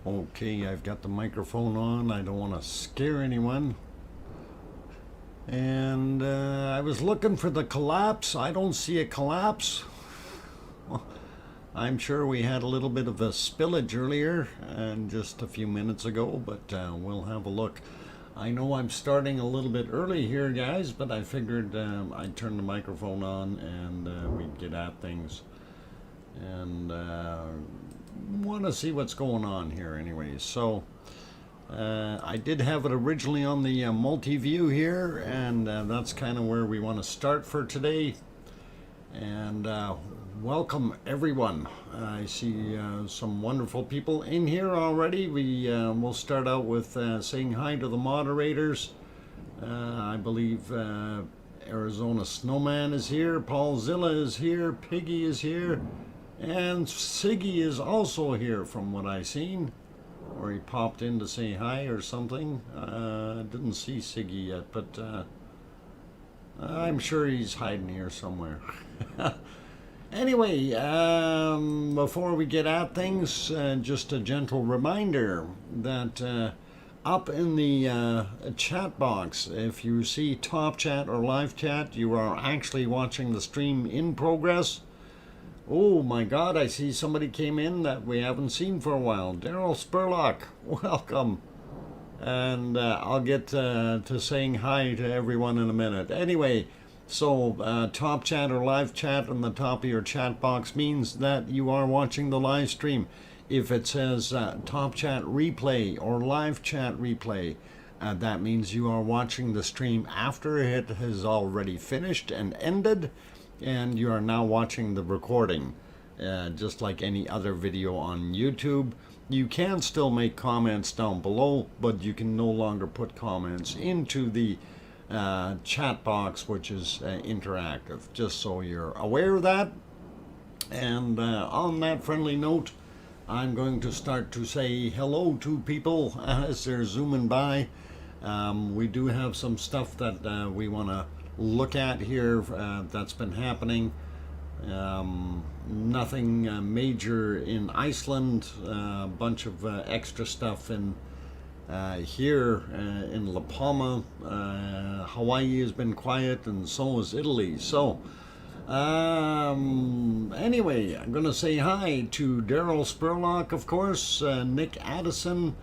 Okay, I've got the microphone on. I don't want to scare anyone. And I was looking for the collapse. I don't see a collapse. Well, I'm sure we had a little bit of a spillage earlier and just a few minutes ago, but we'll have a look. I know I'm starting a little bit early here, guys, but I figured I'd turn the microphone on and we'd get at things. And want to see what's going on here anyway. So I did have it originally on the multi-view here, and that's kind of where we want to start for today. And welcome everyone. I see some wonderful people in here already. We'll start out with saying hi to the moderators. I believe Arizona Snowman is here, Paul Zilla is here, Piggy is here, and Siggy is also here from what I've seen. Or he popped in to say hi or something. I didn't see Siggy yet, but I'm sure he's hiding here somewhere. Anyway, before we get at things, just a gentle reminder that up in the chat box, if you see top chat or live chat, you are actually watching the stream in progress. Oh my God, I see somebody came in that we haven't seen for a while. Daryl Spurlock, welcome. And I'll get to saying hi to everyone in a minute. Anyway, so top chat or live chat on the top of your chat box means that you are watching the live stream. If it says top chat replay or live chat replay, that means you are watching the stream after it has already finished and ended, and you are now watching the recording. Just like any other video on YouTube, you can still make comments down below, but you can no longer put comments into the chat box, which is interactive, just so you're aware of that. And on that friendly note, I'm going to start to say hello to people as they're zooming by. We do have some stuff that we want to look at here that's been happening. Nothing major in Iceland, a bunch of extra stuff in here in La Palma. Hawaii has been quiet, and so is Italy. So anyway, I'm gonna say hi to Daryl Spurlock, of course, Nick Addison,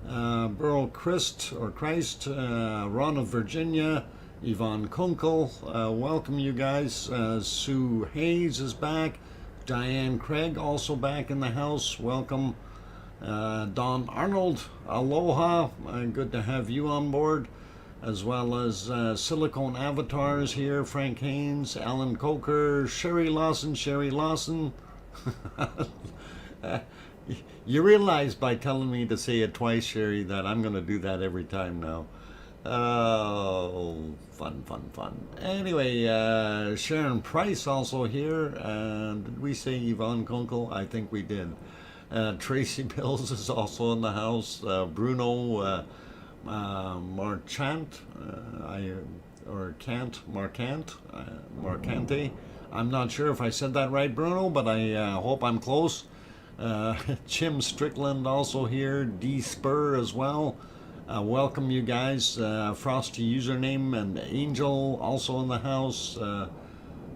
Burl Christ, Ron of Virginia, Yvonne Kunkel, welcome you guys. Sue Hayes is back. Diane Craig also back in the house, welcome. Don Arnold, aloha, good to have you on board, as well as Silicone Avatars here, Frank Haynes, Alan Coker, Sherry Lawson. You realize by telling me to say it twice, Sherry, that I'm going to do that every time now. Oh, fun. Anyway, Sharon Price also here. Did we say Yvonne Kunkel? I think we did. Tracy Mills is also in the house. Bruno Marchant, Marcante. I'm not sure if I said that right, Bruno, but I hope I'm close. Jim Strickland also here. D Spur as well. Welcome you guys. Frosty username and Angel also in the house.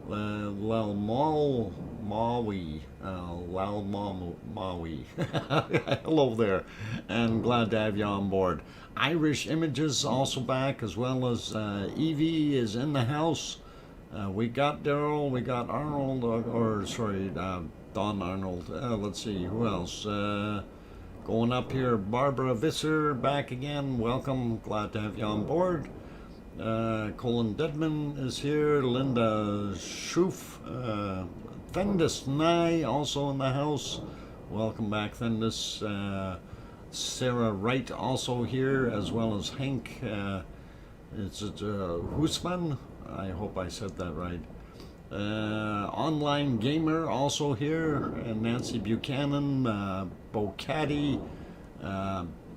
Lal Maui. Hello there, and glad to have you on board. Irish Images also back, as well as Evie is in the house. We got Daryl, we got Arnold, Don Arnold. Let's see, who else? Going up here, Barbara Visser back again. Welcome, glad to have you on board. Colin Dedman is here. Linda Schoof. Thendis Nye also in the house. Welcome back, Thendis. Sarah Wright also here, as well as Hank. Husman. I hope I said that right. Online Gamer also here. Nancy Buchanan. Bo Caddy.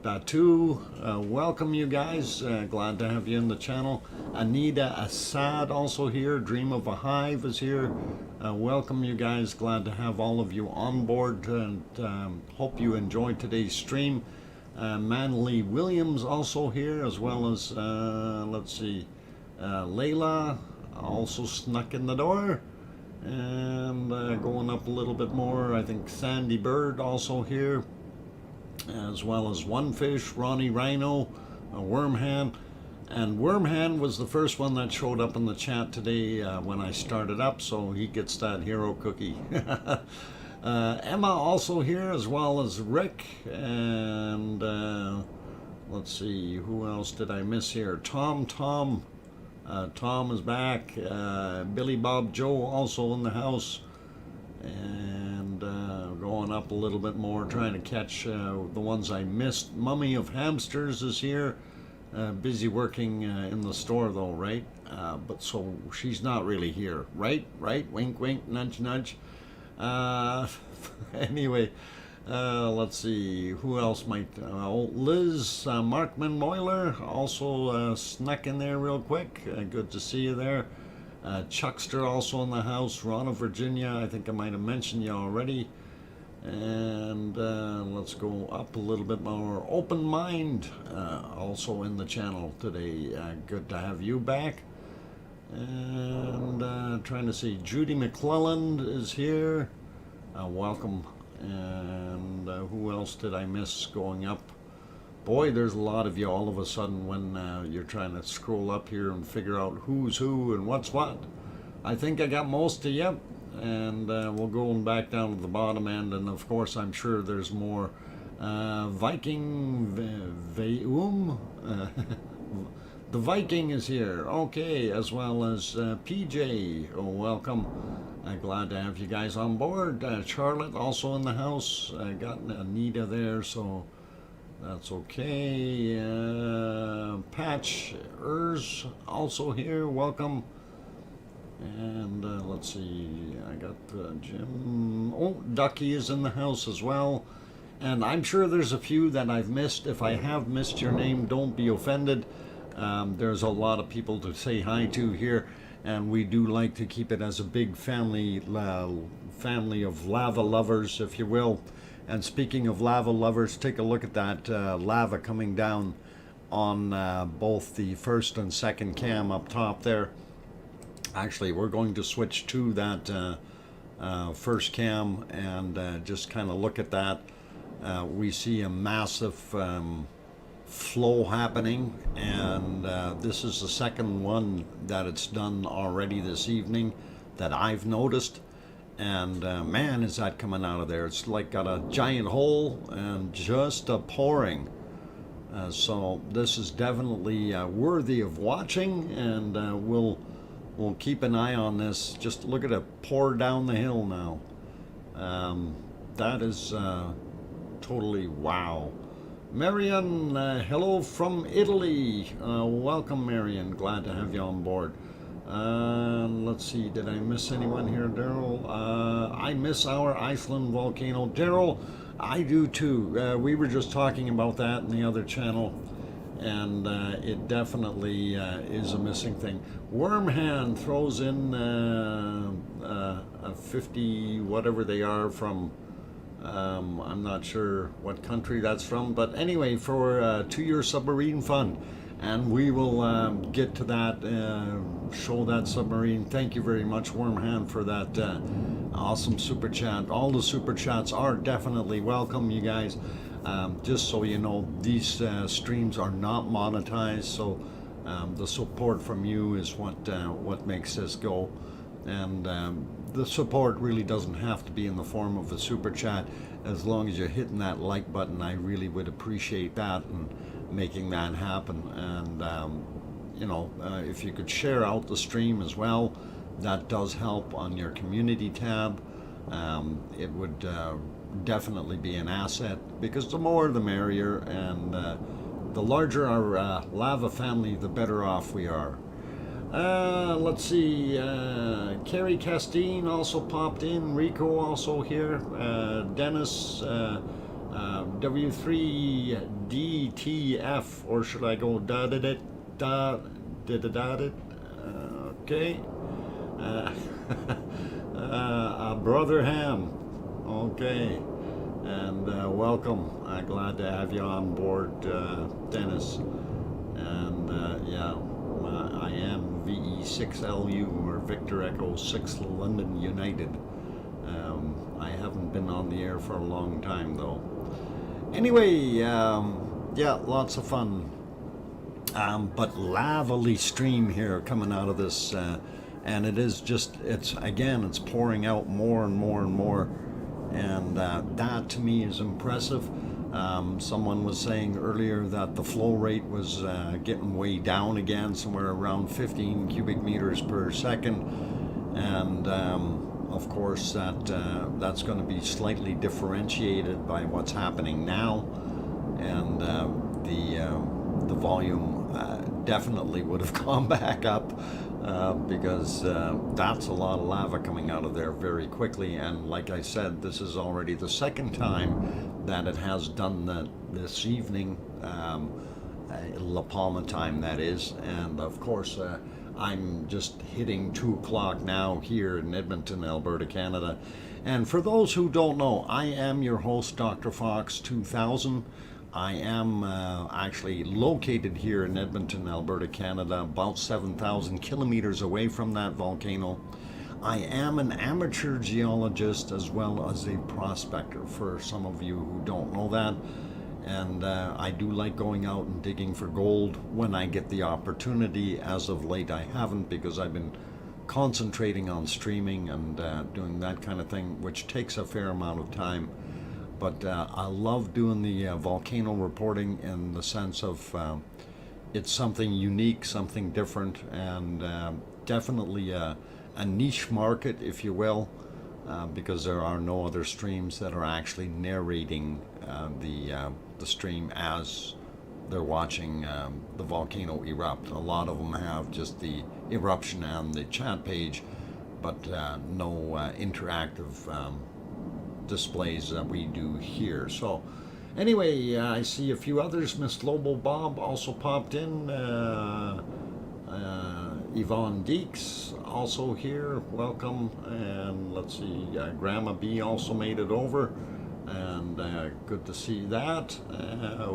Batu, welcome you guys. Glad to have you in the channel. Anita Assad also here. Dream of a Hive is here. Welcome you guys. Glad to have all of you on board, and hope you enjoyed today's stream. Manly Williams also here, as well as let's see, Layla also snuck in the door. And going up a little bit more, I think Sandy Bird also here, as well as One Fish, Ronnie Rhino, Wormhand. And Wormhand was the first one that showed up in the chat today when I started up, so he gets that hero cookie. Emma also here, as well as Rick, and let's see, who else did I miss here? Tom is back. Billy Bob Joe also in the house, and going up a little bit more, trying to catch the ones I missed. Mummy of Hamsters is here, busy working in the store though, right? But so she's not really here, right? Wink wink, nudge nudge. Anyway, let's see, who else might, Liz Markman Moyler also snuck in there real quick. Good to see you there. Chuckster also in the house. Ronna, Virginia, I think I might have mentioned you already. And let's go up a little bit more. Open Mind also in the channel today. Good to have you back. And trying to see, Judy McClelland is here. Welcome. And who else did I miss going up? Boy, there's a lot of you all of a sudden when you're trying to scroll up here and figure out who's who and what's what. I think I got most of you, and we'll go back down to the bottom end, and of course I'm sure there's more. Viking Veum, the Viking is here, okay, as well as PJ, oh, welcome. Glad to have you guys on board. Charlotte also in the house. Got Anita there, so that's okay. Patch Ers also here, welcome. And let's see, I got Jim. Oh, Ducky is in the house as well. And I'm sure there's a few that I've missed. If I have missed your name, don't be offended. There's a lot of people to say hi to here, and we do like to keep it as a big family of lava lovers, if you will. And speaking of lava lovers, take a look at that lava coming down on both the first and second cam up top there. Actually, we're going to switch to that first cam and just kind of look at that. We see a massive flow happening, and this is the second one that it's done already this evening that I've noticed. And man, is that coming out of there. It's like got a giant hole and just a pouring. So this is definitely worthy of watching, and we'll keep an eye on this. Just look at it pour down the hill now. That is totally wow. Marion, hello from Italy. Welcome, Marion. Glad to have you on board. Let's see, did I miss anyone here, Daryl? I miss our Iceland volcano. Daryl, I do too. We were just talking about that in the other channel, and it definitely is a missing thing. Wormhand throws in a 50, whatever they are, from I'm not sure what country that's from, but anyway, for a 2-year submarine fund, and we will get to that, show that submarine. Thank you very much, Wormhand, for that awesome super chat. All the super chats are definitely welcome, you guys. Just so you know, these streams are not monetized, so the support from you is what makes this go. And the support really doesn't have to be in the form of a super chat. As long as you're hitting that like button, I really would appreciate that and making that happen. And you know, if you could share out the stream as well, that does help on your community tab. It would definitely be an asset, because the more the merrier, and the larger our lava family, the better off we are. Let's see, Carrie Castine also popped in, Rico also here, Dennis, W3DTF, or should I go da da da da da da da da? Okay. Brother Ham. Okay. And welcome. Glad to have you on board, Dennis. And yeah, I am VE6LU, or Victor Echo 6 London United. I haven't been on the air for a long time though. Anyway, yeah, lots of fun. But lavely stream here coming out of this, and it is just, it's pouring out more and more and more, and that to me is impressive. Someone was saying earlier that the flow rate was getting way down again, somewhere around 15 cubic meters per second, and of course that's going to be slightly differentiated by what's happening now, and the volume definitely would have gone back up because that's a lot of lava coming out of there very quickly. And like I said, this is already the second time that it has done that this evening, La Palma time that is. And of course I'm just hitting 2 o'clock now here in Edmonton, Alberta, Canada. And for those who don't know, I am your host, DrFox2000. I am actually located here in Edmonton, Alberta, Canada, about 7,000 kilometers away from that volcano. I am an amateur geologist as well as a prospector, for some of you who don't know that. And I do like going out and digging for gold when I get the opportunity. As of late, I haven't, because I've been concentrating on streaming and doing that kind of thing, which takes a fair amount of time. But I love doing the volcano reporting in the sense of it's something unique, something different, and definitely a niche market, if you will, because there are no other streams that are actually narrating the stream as they're watching the volcano erupt. A lot of them have just the eruption and the chat page, but no interactive displays that we do here. So anyway, I see a few others. Miss Lobo Bob also popped in. Yvonne Deeks also here, welcome. And let's see, Grandma B also made it over, and good to see that.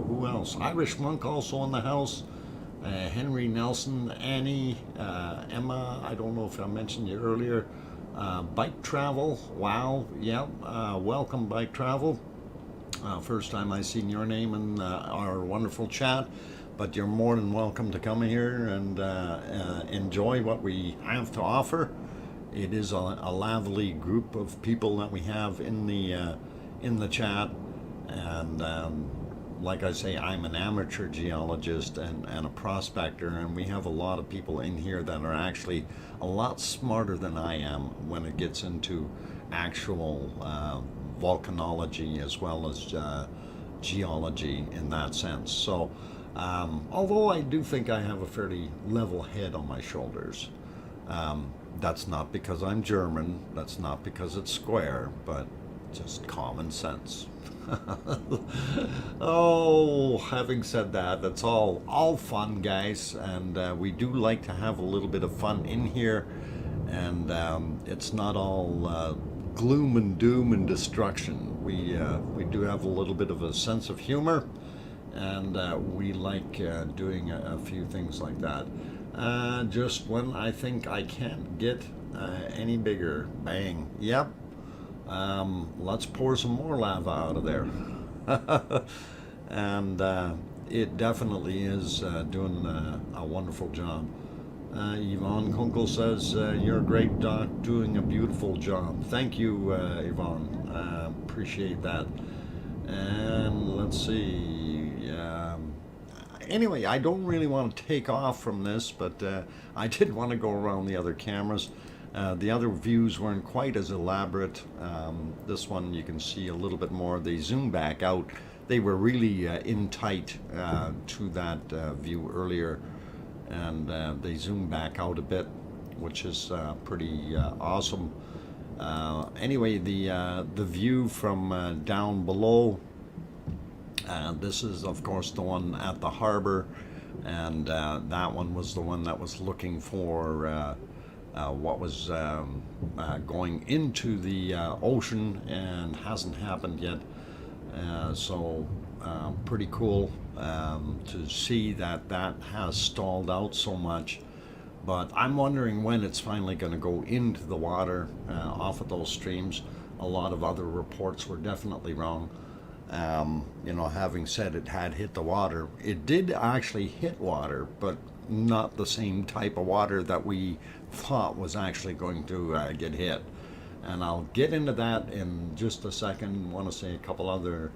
Who else? Irish Monk also in the house. Henry Nelson, Annie, Emma, I don't know if I mentioned you earlier. Bike Travel, wow, yeah, welcome Bike Travel. First time I seen your name in our wonderful chat, but you're more than welcome to come here and enjoy what we have to offer. It is a lively group of people that we have in the chat, and like I say, I'm an amateur geologist and a prospector, and we have a lot of people in here that are actually a lot smarter than I am when it gets into actual volcanology as well as geology in that sense. So although I do think I have a fairly level head on my shoulders, that's not because I'm German, that's not because it's square, but just common sense. Oh, having said that, that's all fun, guys, and we do like to have a little bit of fun in here, and it's not all gloom and doom and destruction. We do have a little bit of a sense of humor, and we like doing a few things like that. Just when I think I can't get any bigger, bang, yep. Let's pour some more lava out of there. And it definitely is doing a wonderful job. Yvonne Kunkel says, you're great, Doc, doing a beautiful job. Thank you, Yvonne. Appreciate that. And let's see. Anyway, I don't really want to take off from this, but I did want to go around the other cameras. The other views weren't quite as elaborate. This one you can see a little bit more. They zoom back out. They were really in tight to that view earlier, and they zoom back out a bit, which is pretty awesome. Anyway, the view from down below This is, of course, the one at the harbor, and that one was the one that was looking for what was going into the ocean and hasn't happened yet. So pretty cool to see that that has stalled out so much. But I'm wondering when it's finally going to go into the water off of those streams. A lot of other reports were definitely wrong. You know, having said it had hit the water, it did actually hit water, but not the same type of water that we thought was actually going to get hit. And I'll get into that in just a second. I want to say a couple other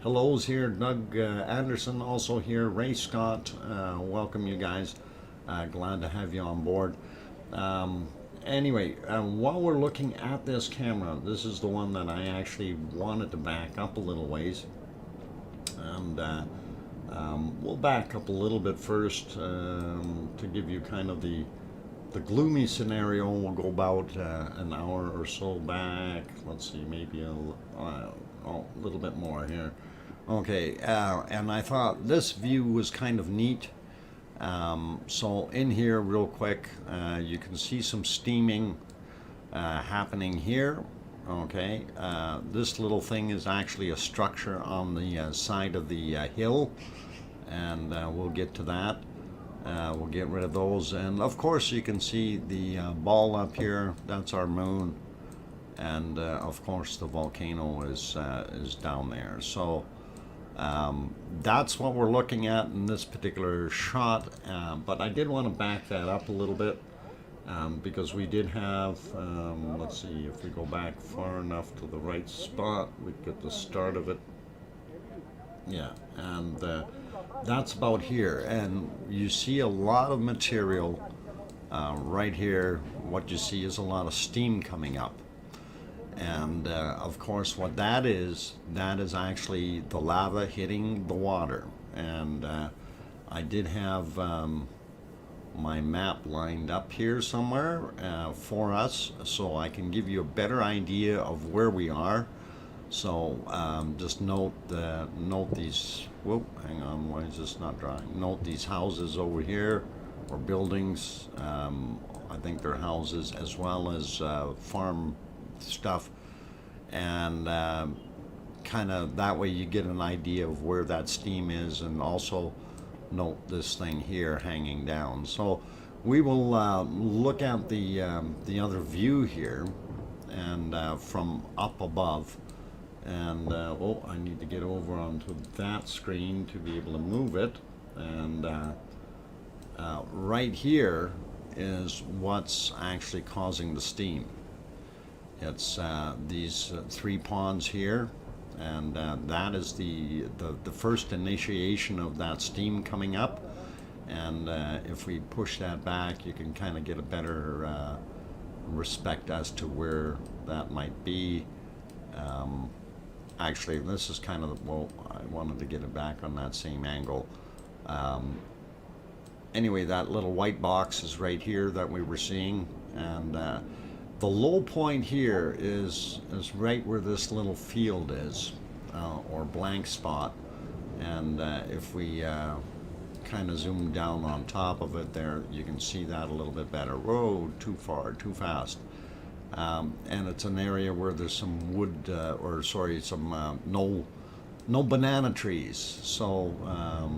hellos here. Doug Anderson also here. Ray Scott, welcome you guys. Glad to have you on board. Anyway, while we're looking at this camera, this is the one that I actually wanted to back up a little ways. And we'll back up a little bit first to give you kind of the gloomy scenario. We'll go about an hour or so back. Let's see, maybe a little bit more here. Okay, and I thought this view was kind of neat. So in here real quick, you can see some steaming happening here. Okay, this little thing is actually a structure on the side of the hill, and we'll get to that. We'll get rid of those, and of course you can see the ball up here. That's our moon, and of course the volcano is down there. So that's what we're looking at in this particular shot, but I did want to back that up a little bit because we did have, let's see, if we go back far enough to the right spot, we get the start of it. Yeah, and that's about here, and you see a lot of material right here. What you see is a lot of steam coming up. And of course what that is actually the lava hitting the water. And I did have my map lined up here somewhere for us, so I can give you a better idea of where we are. So just note these, whoop, hang on, why is this not drawing? Note these houses over here, or buildings. I think they're houses as well as farm stuff, and kind of that way you get an idea of where that steam is. And also note this thing here hanging down. So we will look at the other view here, and from up above, and oh, I need to get over onto that screen to be able to move it. And right here is what's actually causing the steam. It's these three ponds here, and that is the first initiation of that steam coming up. And if we push that back, you can kind of get a better respect as to where that might be. Actually, this is kind of, well, I wanted to get it back on that same angle. Anyway, that little white box is right here that we were seeing, and the low point here is right where this little field is, or blank spot. And if we kind of zoom down on top of it there, you can see that a little bit better. Whoa, too far, too fast. And it's an area where there's some wood, some no banana trees. So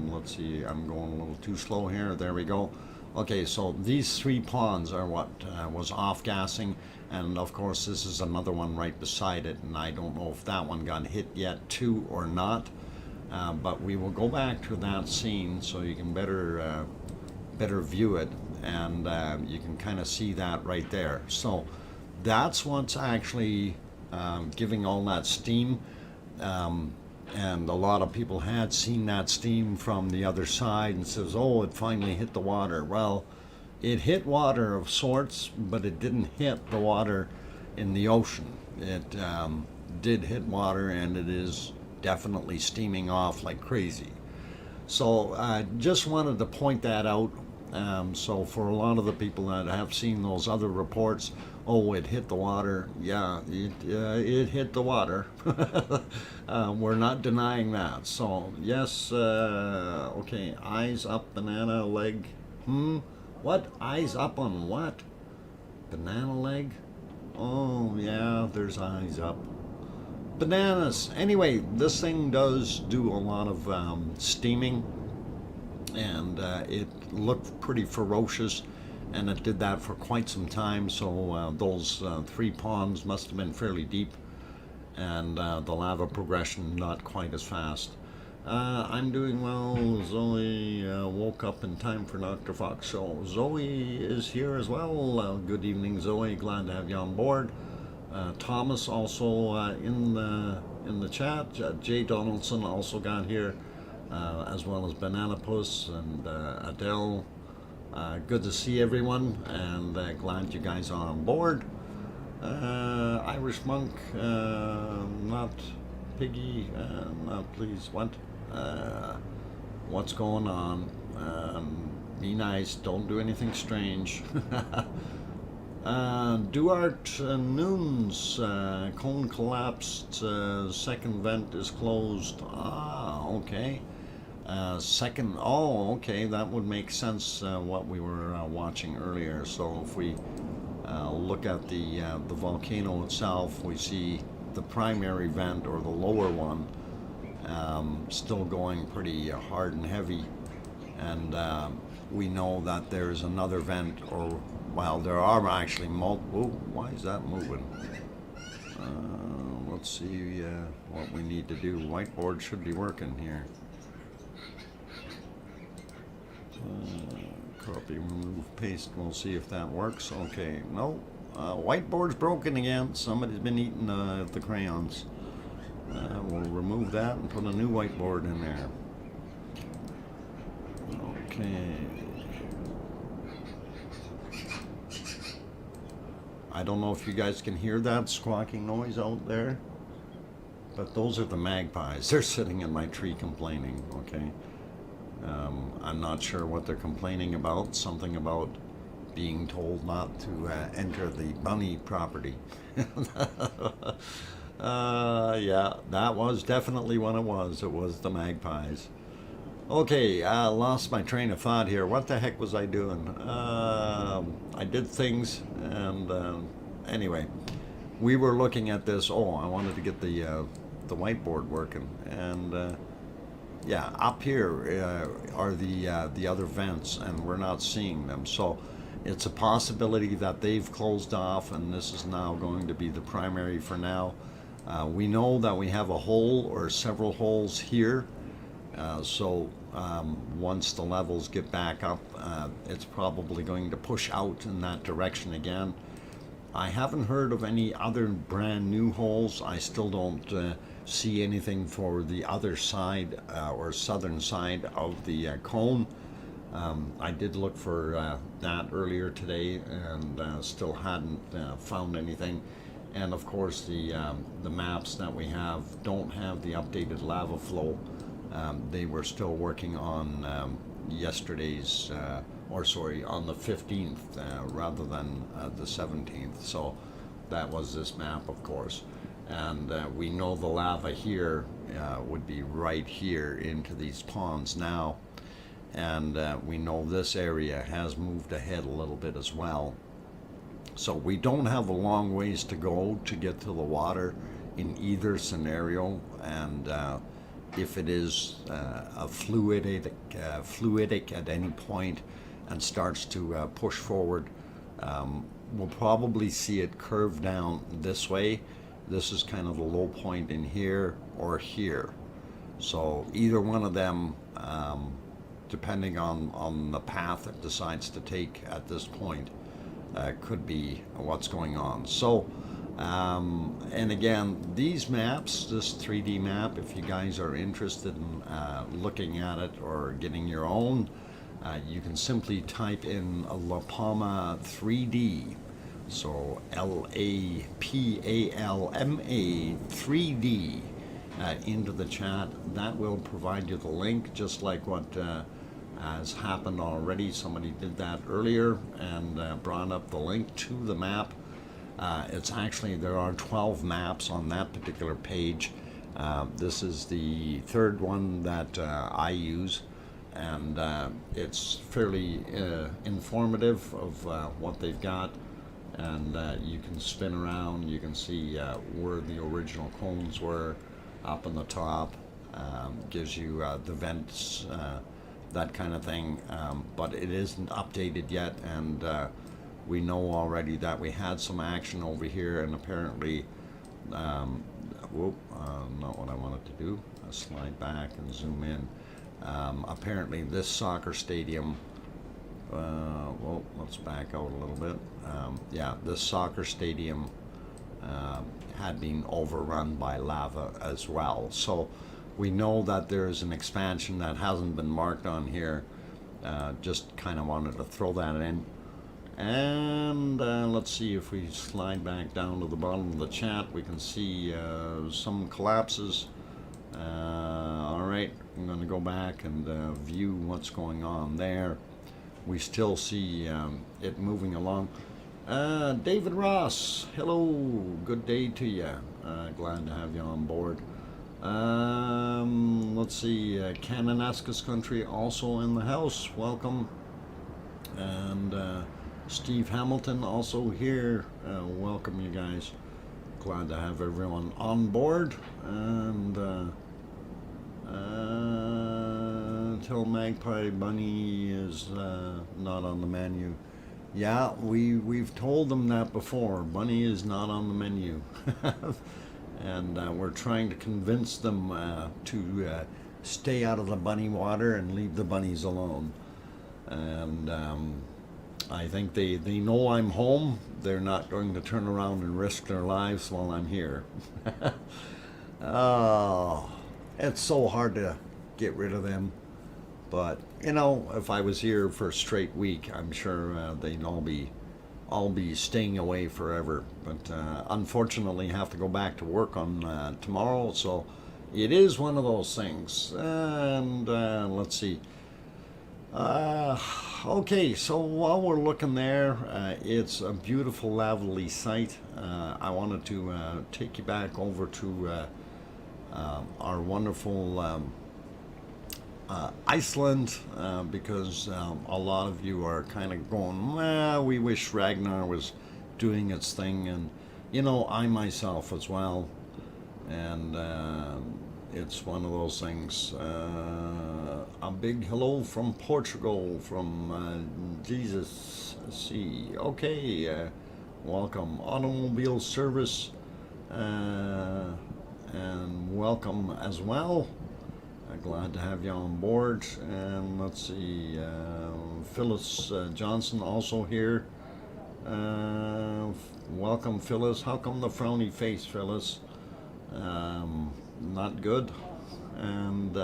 let's see, I'm going a little too slow here. There we go. Okay, so these three ponds are what was off-gassing, and of course this is another one right beside it, and I don't know if that one got hit yet too or not, but we will go back to that scene so you can better view it, and you can kind of see that right there. So that's what's actually giving all that steam, and a lot of people had seen that steam from the other side and says, oh, it finally hit the water. Well, it hit water of sorts, but it didn't hit the water in the ocean. It did hit water, and it is definitely steaming off like crazy. So I just wanted to point that out. So for a lot of the people that have seen those other reports, oh, it hit the water. Yeah, it hit the water. We're not denying that. So yes, okay, eyes up, banana leg. What? Eyes up on what? Banana leg? Oh, yeah, there's eyes up. Bananas. Anyway, this thing does do a lot of steaming, and it looked pretty ferocious, and it did that for quite some time. So those 3 ponds must have been fairly deep, and the lava progression not quite as fast. I'm doing well. Zoe woke up in time for DrFox, so Zoe is here as well. Good evening, Zoe. Glad to have you on board. Thomas also in the chat. Jay Donaldson also got here, as well as Banana Puss and Adele. Good to see everyone, and glad you guys are on board. Irish Monk, not Piggy, not please. What's going on? Be nice. Don't do anything strange. Duarte Nunes, cone collapsed, second vent is closed. Ah, okay. Second, oh, okay, that would make sense, what we were watching earlier. So if we look at the volcano itself, we see the primary vent, or the lower one, still going pretty hard and heavy. And we know that there's another vent, or well, there are actually multiple. Why is that moving? Let's see what we need to do. Whiteboard should be working here. Copy, remove, paste. We'll see if that works. Okay, no. Whiteboard's broken again. Somebody's been eating the crayons. We'll remove that and put a new whiteboard in there. Okay. I don't know if you guys can hear that squawking noise out there, but those are the magpies. They're sitting in my tree complaining, okay? I'm not sure what they're complaining about. Something about being told not to enter the bunny property. Yeah, that was definitely what it was. It was the magpies. Okay, I lost my train of thought here. What the heck was I doing? I did things, and anyway, we were looking at this. Oh, I wanted to get the whiteboard working, and yeah, up here are the other vents, and we're not seeing them. So it's a possibility that they've closed off, and this is now going to be the primary for now. We know that we have a hole or several holes here. So once the levels get back up, it's probably going to push out in that direction again. I haven't heard of any other brand new holes. I still don't see anything for the other side or southern side of the cone. I did look for that earlier today, and still hadn't found anything. And of course, the maps that we have don't have the updated lava flow. They were still working on yesterday's, on the 15th rather than the 17th. So that was this map, of course. And we know the lava here would be right here into these ponds now. And we know this area has moved ahead a little bit as well. So we don't have a long ways to go to get to the water in either scenario. And if it is fluidic at any point and starts to push forward, we'll probably see it curve down this way. This is kind of the low point in here or here. So either one of them, depending on the path it decides to take at this point, could be what's going on. So and again, these maps, this 3D map, if you guys are interested in looking at it or getting your own, you can simply type in La Palma 3D. So LAPALMA 3D into the chat. That will provide you the link, just like what has happened already. Somebody did that earlier and brought up the link to the map. It's actually, there are 12 maps on that particular page. This is the third one that I use, and it's fairly informative of what they've got. And you can spin around, you can see where the original cones were up on the top. Gives you the vents, that kind of thing, but it isn't updated yet, and we know already that we had some action over here, and apparently, not what I wanted to do. I'll slide back and zoom in. Apparently this soccer stadium, well, let's back out a little bit. Yeah, this soccer stadium had been overrun by lava as well. So we know that there's an expansion that hasn't been marked on here. Just kind of wanted to throw that in. And let's see if we slide back down to the bottom of the chat, we can see some collapses. All right, I'm going to go back and view what's going on there. We still see it moving along. David Ross, hello, good day to you. Glad to have you on board. Let's see, Kananaskis country also in the house, welcome. And Steve Hamilton also here, welcome you guys. Glad to have everyone on board. And till Magpie Bunny is not on the menu. Yeah, we've told them that before. Bunny is not on the menu. And we're trying to convince them to stay out of the bunny water and leave the bunnies alone. And I think they know I'm home. They're not going to turn around and risk their lives while I'm here. Oh, it's so hard to get rid of them. But, you know, if I was here for a straight week, I'm sure they'd all be staying away forever. But unfortunately, have to go back to work on tomorrow. So it is one of those things. And let's see. Okay, so while we're looking there, it's a beautiful, lovely site. I wanted to take you back over to our wonderful Iceland, because a lot of you are kind of going, well, we wish Ragnar was doing its thing, and you know, I myself as well, and it's one of those things. A big hello from Portugal, from Jesus C. Okay, welcome Automobile Service, and welcome as well. Glad to have you on board. And let's see, Phyllis Johnson also here. Welcome, Phyllis. How come the frowny face, Phyllis? Not good. And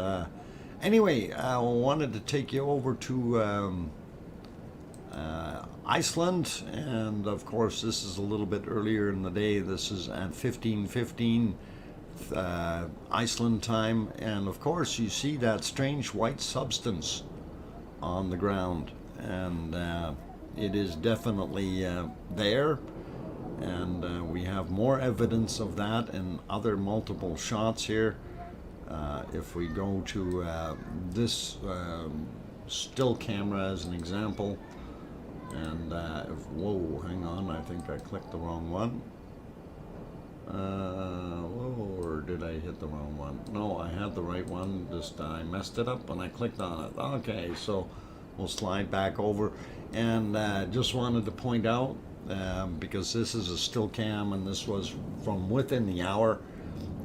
anyway, I wanted to take you over to Iceland, and of course this is a little bit earlier in the day. This is at 15:15 Iceland time, and of course you see that strange white substance on the ground, and it is definitely there, and we have more evidence of that in other multiple shots here. If we go to this still camera as an example, and whoa, hang on, I think I clicked the wrong one. Or did I hit the wrong one? No, I had the right one, just I messed it up when I clicked on it. Okay, so we'll slide back over, and just wanted to point out, because this is a still cam and this was from within the hour,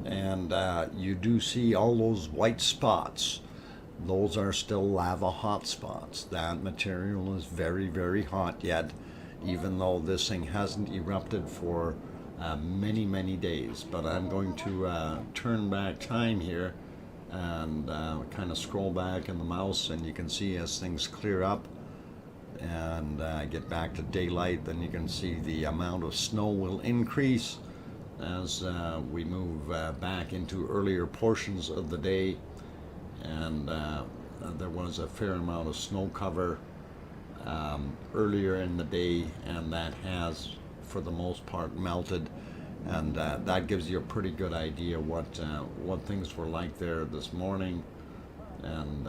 and you do see all those white spots. Those are still lava hot spots. That material is very, very hot yet, even though this thing hasn't erupted for many, many days. But I'm going to turn back time here and kind of scroll back in the mouse, and you can see as things clear up and get back to daylight, then you can see the amount of snow will increase as we move back into earlier portions of the day. And there was a fair amount of snow cover earlier in the day, and that has, for the most part, melted, and that gives you a pretty good idea what things were like there this morning. And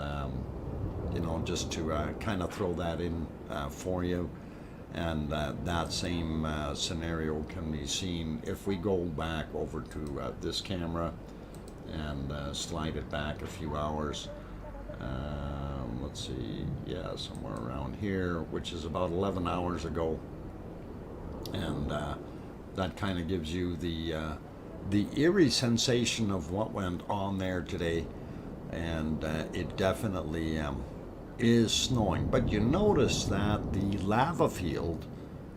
you know, just to kind of throw that in for you. And that same scenario can be seen if we go back over to this camera and slide it back a few hours. Let's see, yeah, somewhere around here, which is about 11 hours ago. And that kind of gives you the eerie sensation of what went on there today. And it definitely is snowing, but you notice that the lava field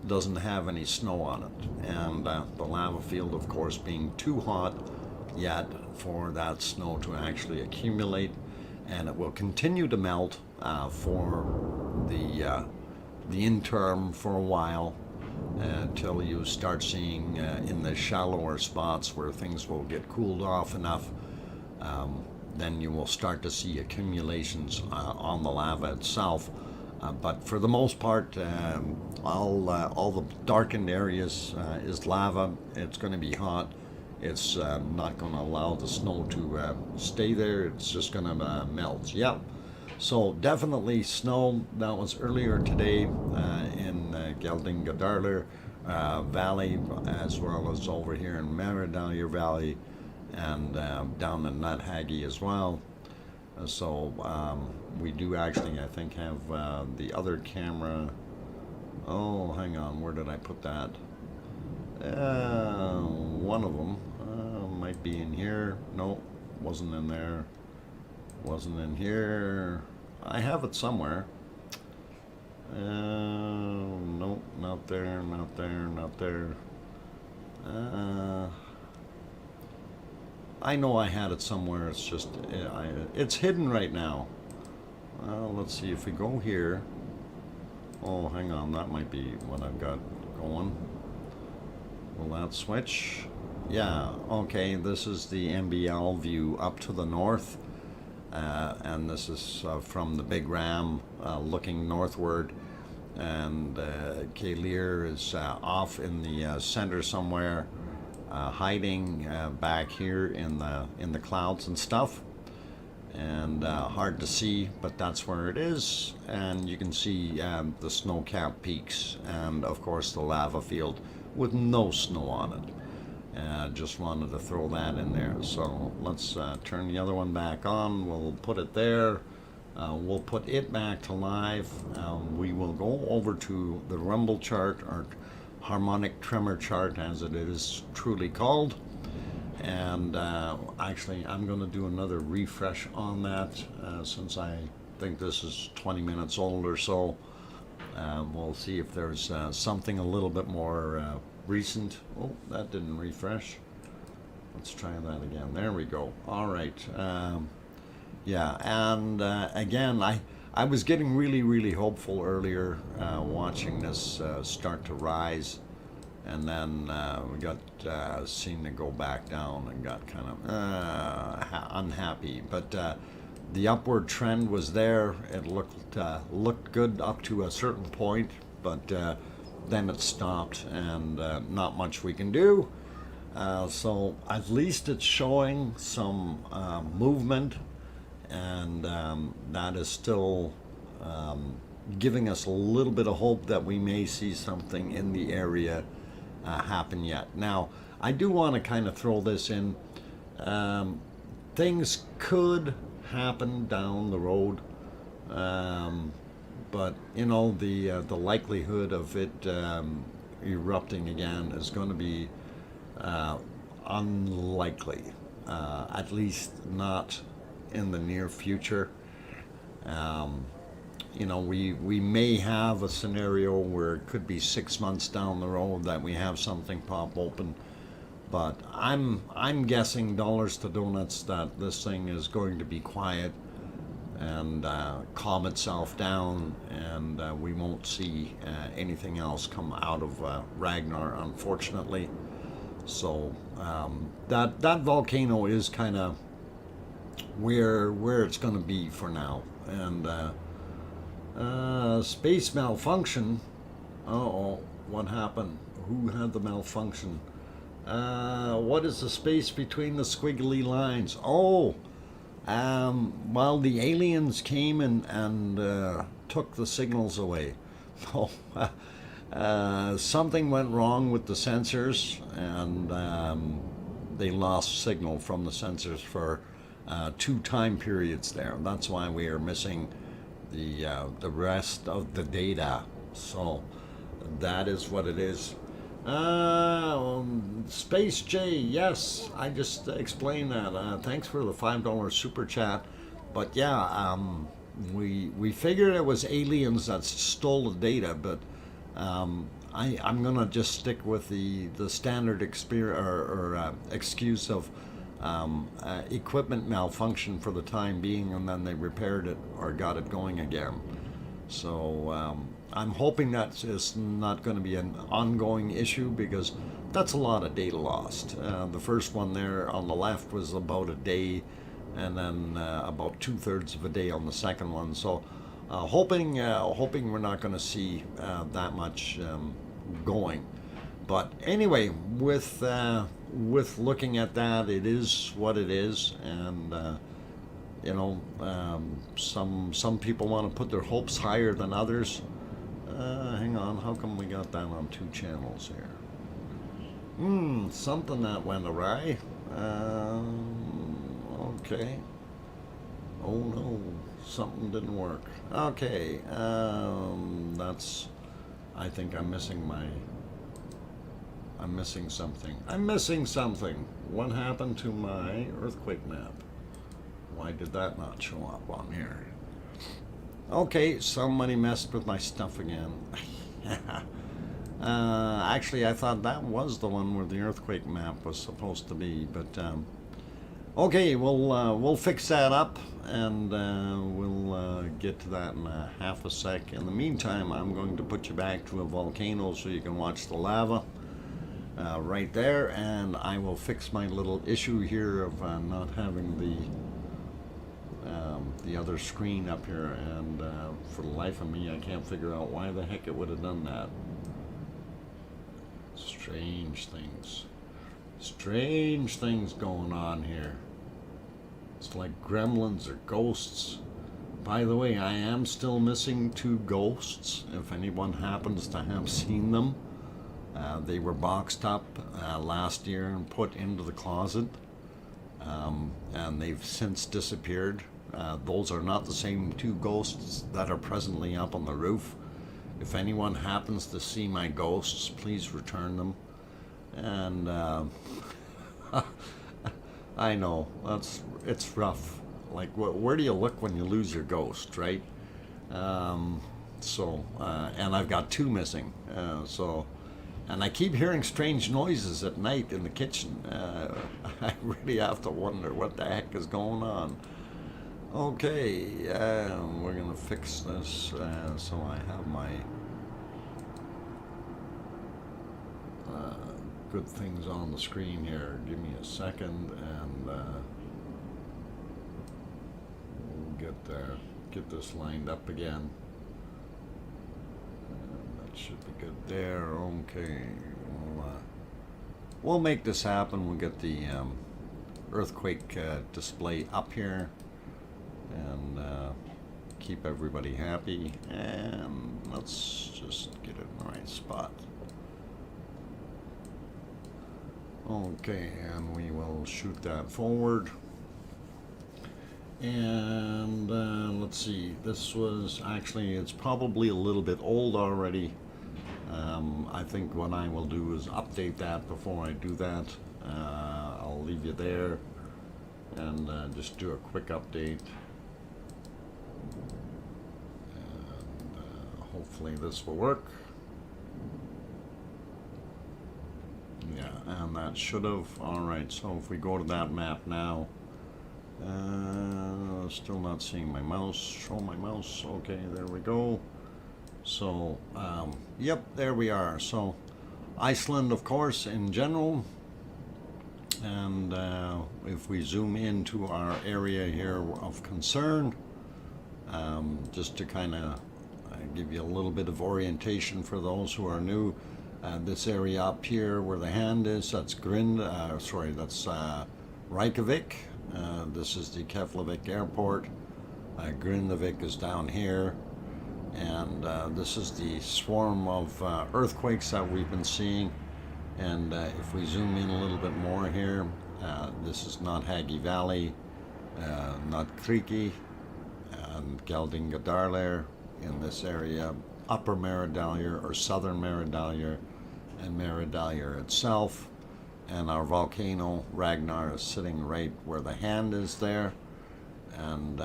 doesn't have any snow on it, and the lava field, of course, being too hot yet for that snow to actually accumulate, and it will continue to melt for the interim for a while until you start seeing in the shallower spots where things will get cooled off enough. Then you will start to see accumulations on the lava itself. But for the most part, all the darkened areas is lava. It's going to be hot. It's not going to allow the snow to stay there. It's just going to melt. Yep. So definitely snow. That was earlier today in Geldingadarler Valley, as well as over here in Fagradalsfjall Valley, and down in Nuthagi as well. So we do actually, I think, have the other camera. Oh, hang on, where did I put that? One of them might be in here. No, wasn't in there. Wasn't in here. I have it somewhere. Nope, not there, not there, not there. I know I had it somewhere, it's just, it's hidden right now. Let's see if we go here. Oh, hang on, that might be what I've got going. Will that switch? Yeah, okay, this is the MBL view up to the north. And this is from the Big Ram looking northward. And Kalir is off in the center somewhere. Hiding back here in the clouds and stuff, and hard to see, but that's where it is. And you can see the snow-capped peaks, and of course the lava field with no snow on it. Just wanted to throw that in there. So let's turn the other one back on. We'll put it there. We'll put it back to live. We will go over to the rumble chart, or harmonic tremor chart as it is truly called, and actually I'm going to do another refresh on that since I think this is 20 minutes old or so. We'll see if there's something a little bit more recent. Oh, that didn't refresh. Let's try that again. There we go. All right. Yeah, and again, I was getting really hopeful earlier watching this start to rise, and then we got seen to go back down and got kind of unhappy. But the upward trend was there. It looked good up to a certain point, but then it stopped, and not much we can do. So at least it's showing some movement. And that is still giving us a little bit of hope that we may see something in the area happen yet. Now, I do want to kind of throw this in. Things could happen down the road, but you know, the likelihood of it erupting again is going to be unlikely, at least not in the near future. You know, we may have a scenario where it could be 6 months down the road that we have something pop open, but I'm guessing dollars to donuts that this thing is going to be quiet and calm itself down, and we won't see anything else come out of Ragnar, unfortunately. So that volcano is kind of where it's going to be for now. And space malfunction. Uh-oh, what happened? Who had the malfunction? What is the space between the squiggly lines? Oh, well, the aliens came and took the signals away. Oh, something went wrong with the sensors, and they lost signal from the sensors for 2 time periods there. That's why we are missing the rest of the data. So that is what it is. Space J, yes, I just explained that. Thanks for the $5 super chat. But yeah, we figured it was aliens that stole the data, but I'm gonna just stick with the standard excuse of equipment malfunction for the time being, and then they repaired it or got it going again. So I'm hoping that is not going to be an ongoing issue, because that's a lot of data lost. The first one there on the left was about a day, and then about 2/3 of a day on the second one. So hoping we're not going to see that much going. But anyway, with looking at that, it is what it is, and you know, some people want to put their hopes higher than others. Hang on, how come we got that on 2 channels here? Something that went awry. Okay. Oh no, something didn't work. Okay, that's. I think I'm missing something. I'm missing something. What happened to my earthquake map? Why did that not show up on here? Okay, somebody messed with my stuff again. Actually, I thought that was the one where the earthquake map was supposed to be, but okay, we'll fix that up, and we'll get to that in a half a sec. In the meantime, I'm going to put you back to a volcano so you can watch the lava right there, and I will fix my little issue here of not having the other screen up here, and for the life of me I can't figure out why the heck it would have done that. Strange things going on here. It's like gremlins or ghosts. By the way, I am still missing 2 ghosts, if anyone happens to have seen them. They were boxed up last year and put into the closet, and they've since disappeared. Those are not the same 2 ghosts that are presently up on the roof. If anyone happens to see my ghosts, please return them. And I know it's rough. Like, where do you look when you lose your ghost, right? And I've got 2 missing. And I keep hearing strange noises at night in the kitchen. I really have to wonder what the heck is going on. Okay, we're gonna fix this so I have my good things on the screen here. Give me a second, and we'll get this lined up again. That should be good there. Okay, we'll make this happen. We'll get the earthquake display up here, and keep everybody happy, and let's just get it in the right spot. Okay, and we will shoot that forward. And let's see, this was actually, it's probably a little bit old already. I think what I will do is update that before I do that. I'll leave you there and just do a quick update. And hopefully this will work. Yeah, and that should have. Alright, so if we go to that map now, still not seeing my mouse. Show my mouse. Okay, there we go. So, yep, there we are. So, Iceland, of course, in general, And if we zoom into our area here of concern, just to kind of give you a little bit of orientation for those who are new, this area up here where the hand is, that's that's Reykjavik. This is the Keflavik airport. Grindavik is down here. And this is the swarm of earthquakes that we've been seeing. And if we zoom in a little bit more here, this is not Hagi Valley, not Kriki, and Geldingadarler in this area, Upper Meridalier or Southern Meridalier, and Meridalier itself. And our volcano, Ragnar, is sitting right where the hand is there. And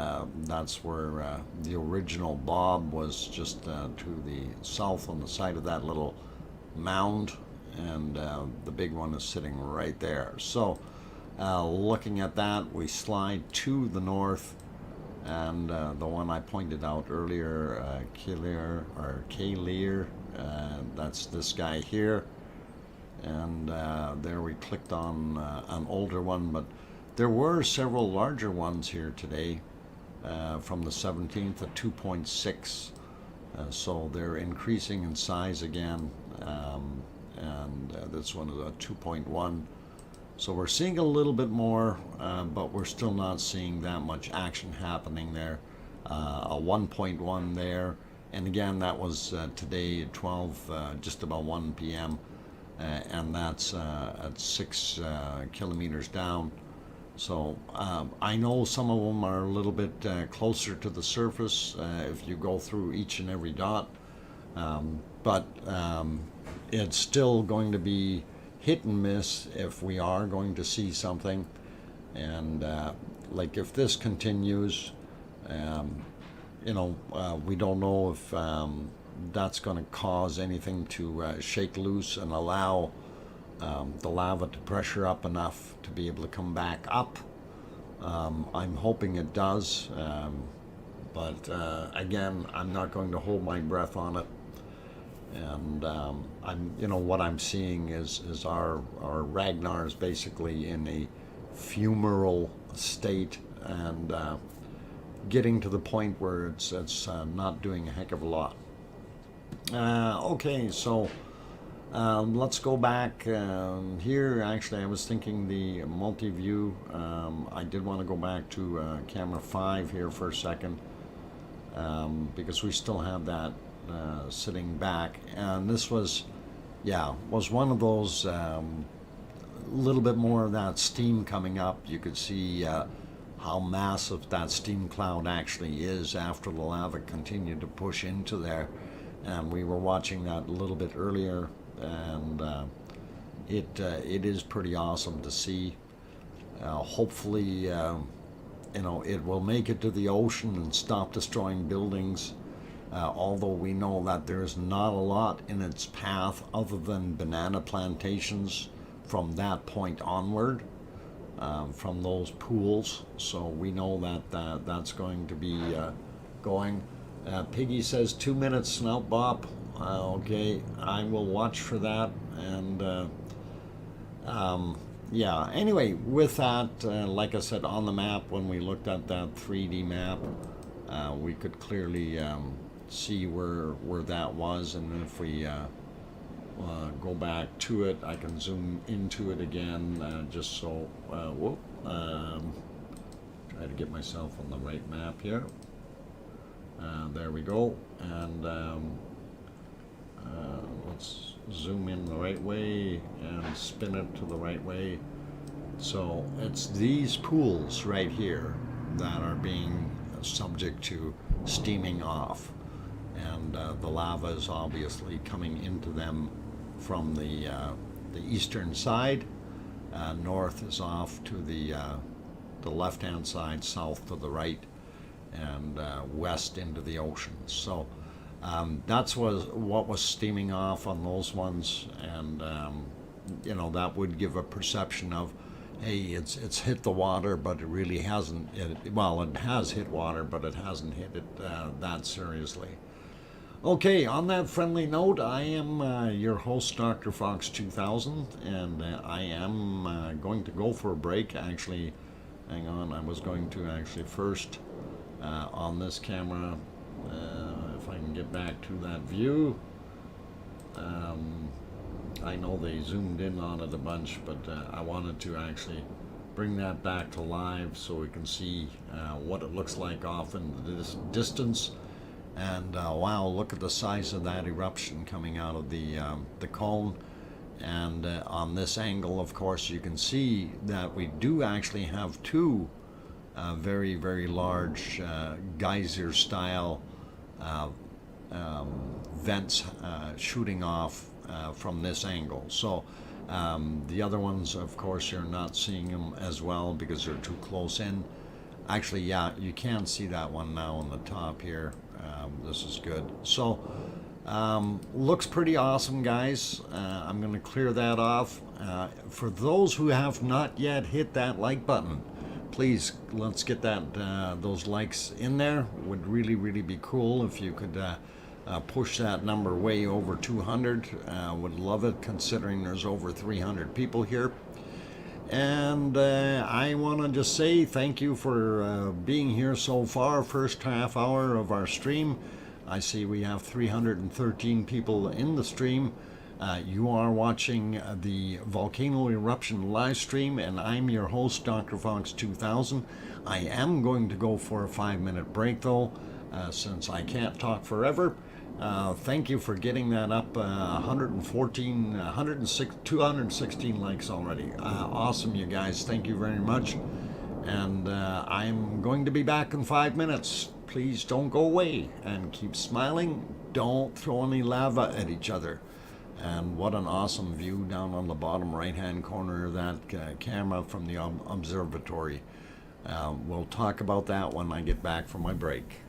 that's where the original Bob was, just to the south on the side of that little mound. And the big one is sitting right there. So looking at that, we slide to the north, and the one I pointed out earlier, Kalir, that's this guy here. And there we clicked on an older one, but there were several larger ones here today from the 17th at 2.6. So they're increasing in size again. And this one is a 2.1. So we're seeing a little bit more, but we're still not seeing that much action happening there. A 1.1 there, and again that was today at 12, just about 1 p.m. And that's at 6 kilometers down. So I know some of them are a little bit closer to the surface if you go through each and every dot, but it's still going to be hit and miss if we are going to see something. And like if this continues, we don't know if that's going to cause anything to shake loose and allow the lava to pressure up enough to be able to come back up. I'm hoping it does, but again, I'm not going to hold my breath on it. And what I'm seeing is our Ragnar is basically in a fumarole state, and getting to the point where it's not doing a heck of a lot. Okay, so let's go back here. Actually, I was thinking the multi-view. I did want to go back to camera 5 here for a second, because we still have that sitting back. And this was one of those little bit more of that steam coming up. You could see how massive that steam cloud actually is after the lava continued to push into there. And we were watching that a little bit earlier, and it is pretty awesome to see. Hopefully, it will make it to the ocean and stop destroying buildings. Although we know that there's not a lot in its path other than banana plantations from that point onward, from those pools. So we know that that's going to be going. Piggy says 2 minutes snout bop. Okay, I will watch for that. And anyway, with that, like I said, on the map, when we looked at that 3D map, we could clearly see where that was. And if we go back to it, I can zoom into it again, just so try to get myself on the right map here. There we go. And let's zoom in the right way and spin it to the right way. So it's these pools right here that are being subject to steaming off, and the lava is obviously coming into them from the eastern side. North is off to the left-hand side, south to the right, and west into the ocean. So that's what was steaming off on those ones, and that would give a perception of, hey, it's hit the water, but it really hasn't. It has hit water, but it hasn't hit it that seriously. Okay, on that friendly note, I am your host, DrFox2000, and I am going to go for a break. Actually, hang on, I was going to actually first on this camera, if I can get back to that view. I know they zoomed in on it a bunch, but I wanted to actually bring that back to live so we can see what it looks like off in this distance. And wow, look at the size of that eruption coming out of the cone. And on this angle, of course, you can see that we do actually have two very, very large geyser-style vents shooting off from this angle. So the other ones, of course, you're not seeing them as well because they're too close in. Actually, yeah, you can see that one now on the top here. This is good. So looks pretty awesome, guys. I'm going to clear that off. For those who have not yet hit that like button, please let's get that those likes in there. Would really, really be cool if you could push that number way over 200. Would love it, considering there's over 300 people here. And I want to just say thank you for being here so far. First half hour of our stream. I see we have 313 people in the stream. You are watching the Volcano Eruption live stream, and I'm your host, DrFox2000. I am going to go for a 5-minute break, though, since I can't talk forever. Thank you for getting that up. 216 likes already. Awesome, you guys. Thank you very much. And I'm going to be back in 5 minutes. Please don't go away and keep smiling. Don't throw any lava at each other. And what an awesome view down on the bottom right-hand corner of that camera from the observatory. We'll talk about that when I get back from my break.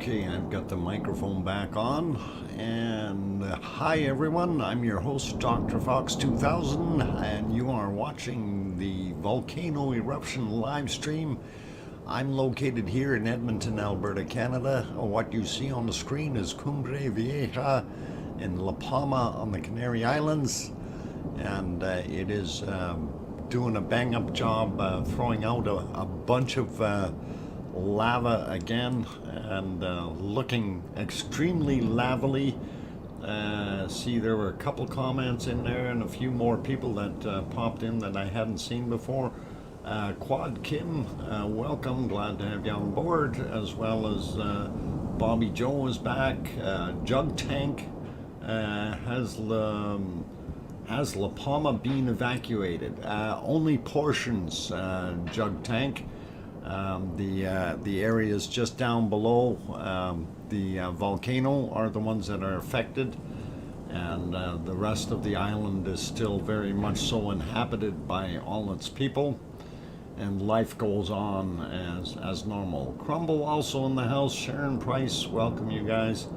Okay, I've got the microphone back on, and hi everyone, I'm your host DrFox2000, and you are watching the Volcano Eruption live stream. I'm located here in Edmonton, Alberta, Canada. What you see on the screen is Cumbre Vieja in La Palma on the Canary Islands, and it is doing a bang-up job throwing out a bunch of lava again, and looking extremely lavely. See, there were a couple comments in there and a few more people that popped in that I hadn't seen before. Quad Kim, welcome, glad to have you on board, as well as Bobby Joe is back. Jug Tank, has La Palma been evacuated? Only portions, Jug Tank. The areas just down below the volcano are the ones that are affected, and the rest of the island is still very much so inhabited by all its people, and life goes on as normal. Crumble also in the house. Sharon Price, welcome you guys.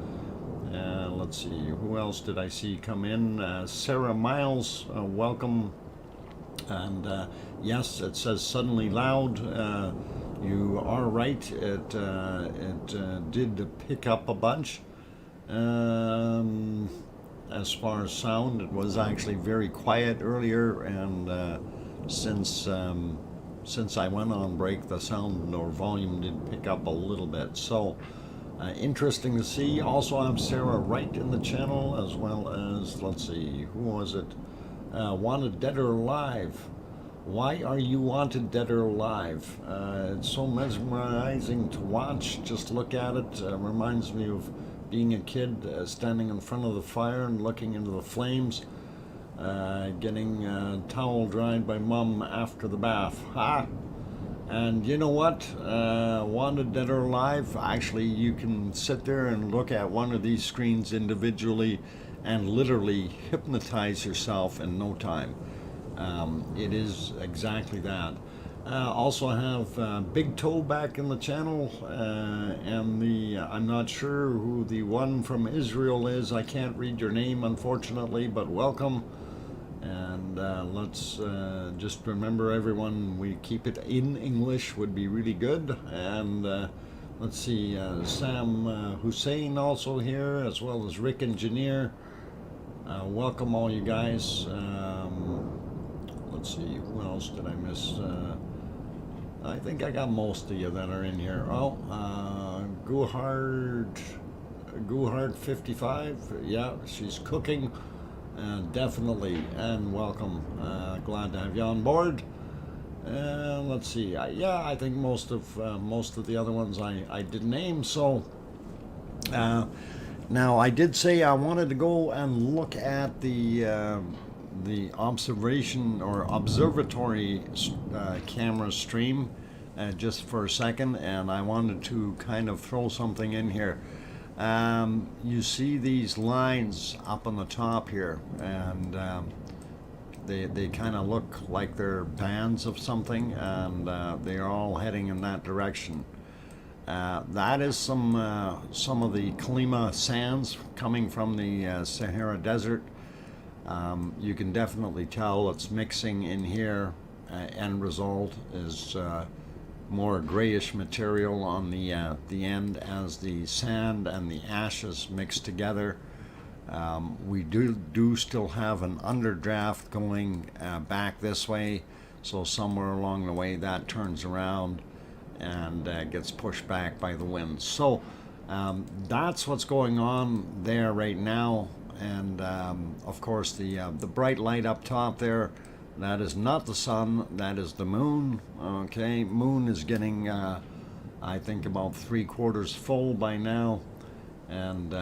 Let's see, who else did I see come in? Sarah Miles, welcome. And yes, it says suddenly loud. You are right. It did pick up a bunch. As far as sound, it was actually very quiet earlier, and since I went on break, the sound or volume did pick up a little bit. So interesting to see. Also, I'm Sarah Wright in the channel, as well as, let's see, who was it? Wanted Dead or Alive. Why are you wanted dead or alive? It's so mesmerizing to watch. Just look at it. Reminds me of being a kid, standing in front of the fire and looking into the flames, getting towel dried by mom after the bath. Ha! And you know what? Wanted dead or alive, actually you can sit there and look at one of these screens individually and literally hypnotize yourself in no time. It is exactly that. Also have Big Toe back in the channel, and I'm not sure who the one from Israel is. I can't read your name, unfortunately, but welcome. And let's just remember, everyone, we keep it in English would be really good. And let's see, Sam Hussein also here, as well as Rick Engineer. Welcome all you guys. Let's see, who else did I miss? I think I got most of you that are in here. Oh, Guhard 55, yeah, she's cooking, definitely, and welcome. Glad to have you on board. Let's see, yeah, I think most of the other ones I did name. So now I did say I wanted to go and look at the observation or observatory camera stream just for a second, and I wanted to kind of throw something in here. You see these lines up on the top here, and they kind of look like they're bands of something, and they're all heading in that direction. That is some of the Kalima sands coming from the Sahara Desert. You can definitely tell it's mixing in here. End result is more grayish material on the end as the sand and the ashes mix together. We do still have an underdraft going back this way, so somewhere along the way that turns around and gets pushed back by the wind. So that's what's going on there right now. And of course the bright light up top there, that is not the sun, that is the moon. Okay, moon is getting I think about 3/4 full by now, and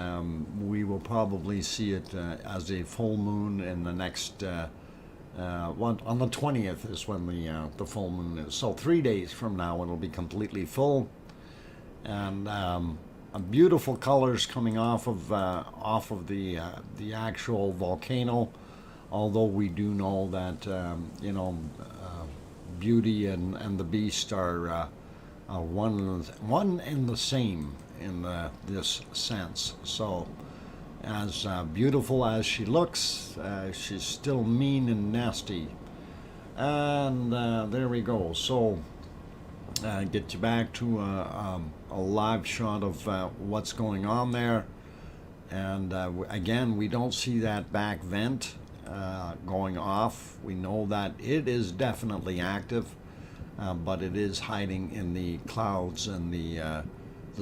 we will probably see it as a full moon in the next on the 20th is when the full moon is. So 3 days from now it'll be completely full, and beautiful colors coming off of the actual volcano. Although we do know that Beauty and the Beast are one and the same in this sense. So, as beautiful as she looks, she's still mean and nasty. And there we go. So, get you back to a live shot of what's going on there. And again, we don't see that back vent going off. We know that it is definitely active, but it is hiding in the clouds and the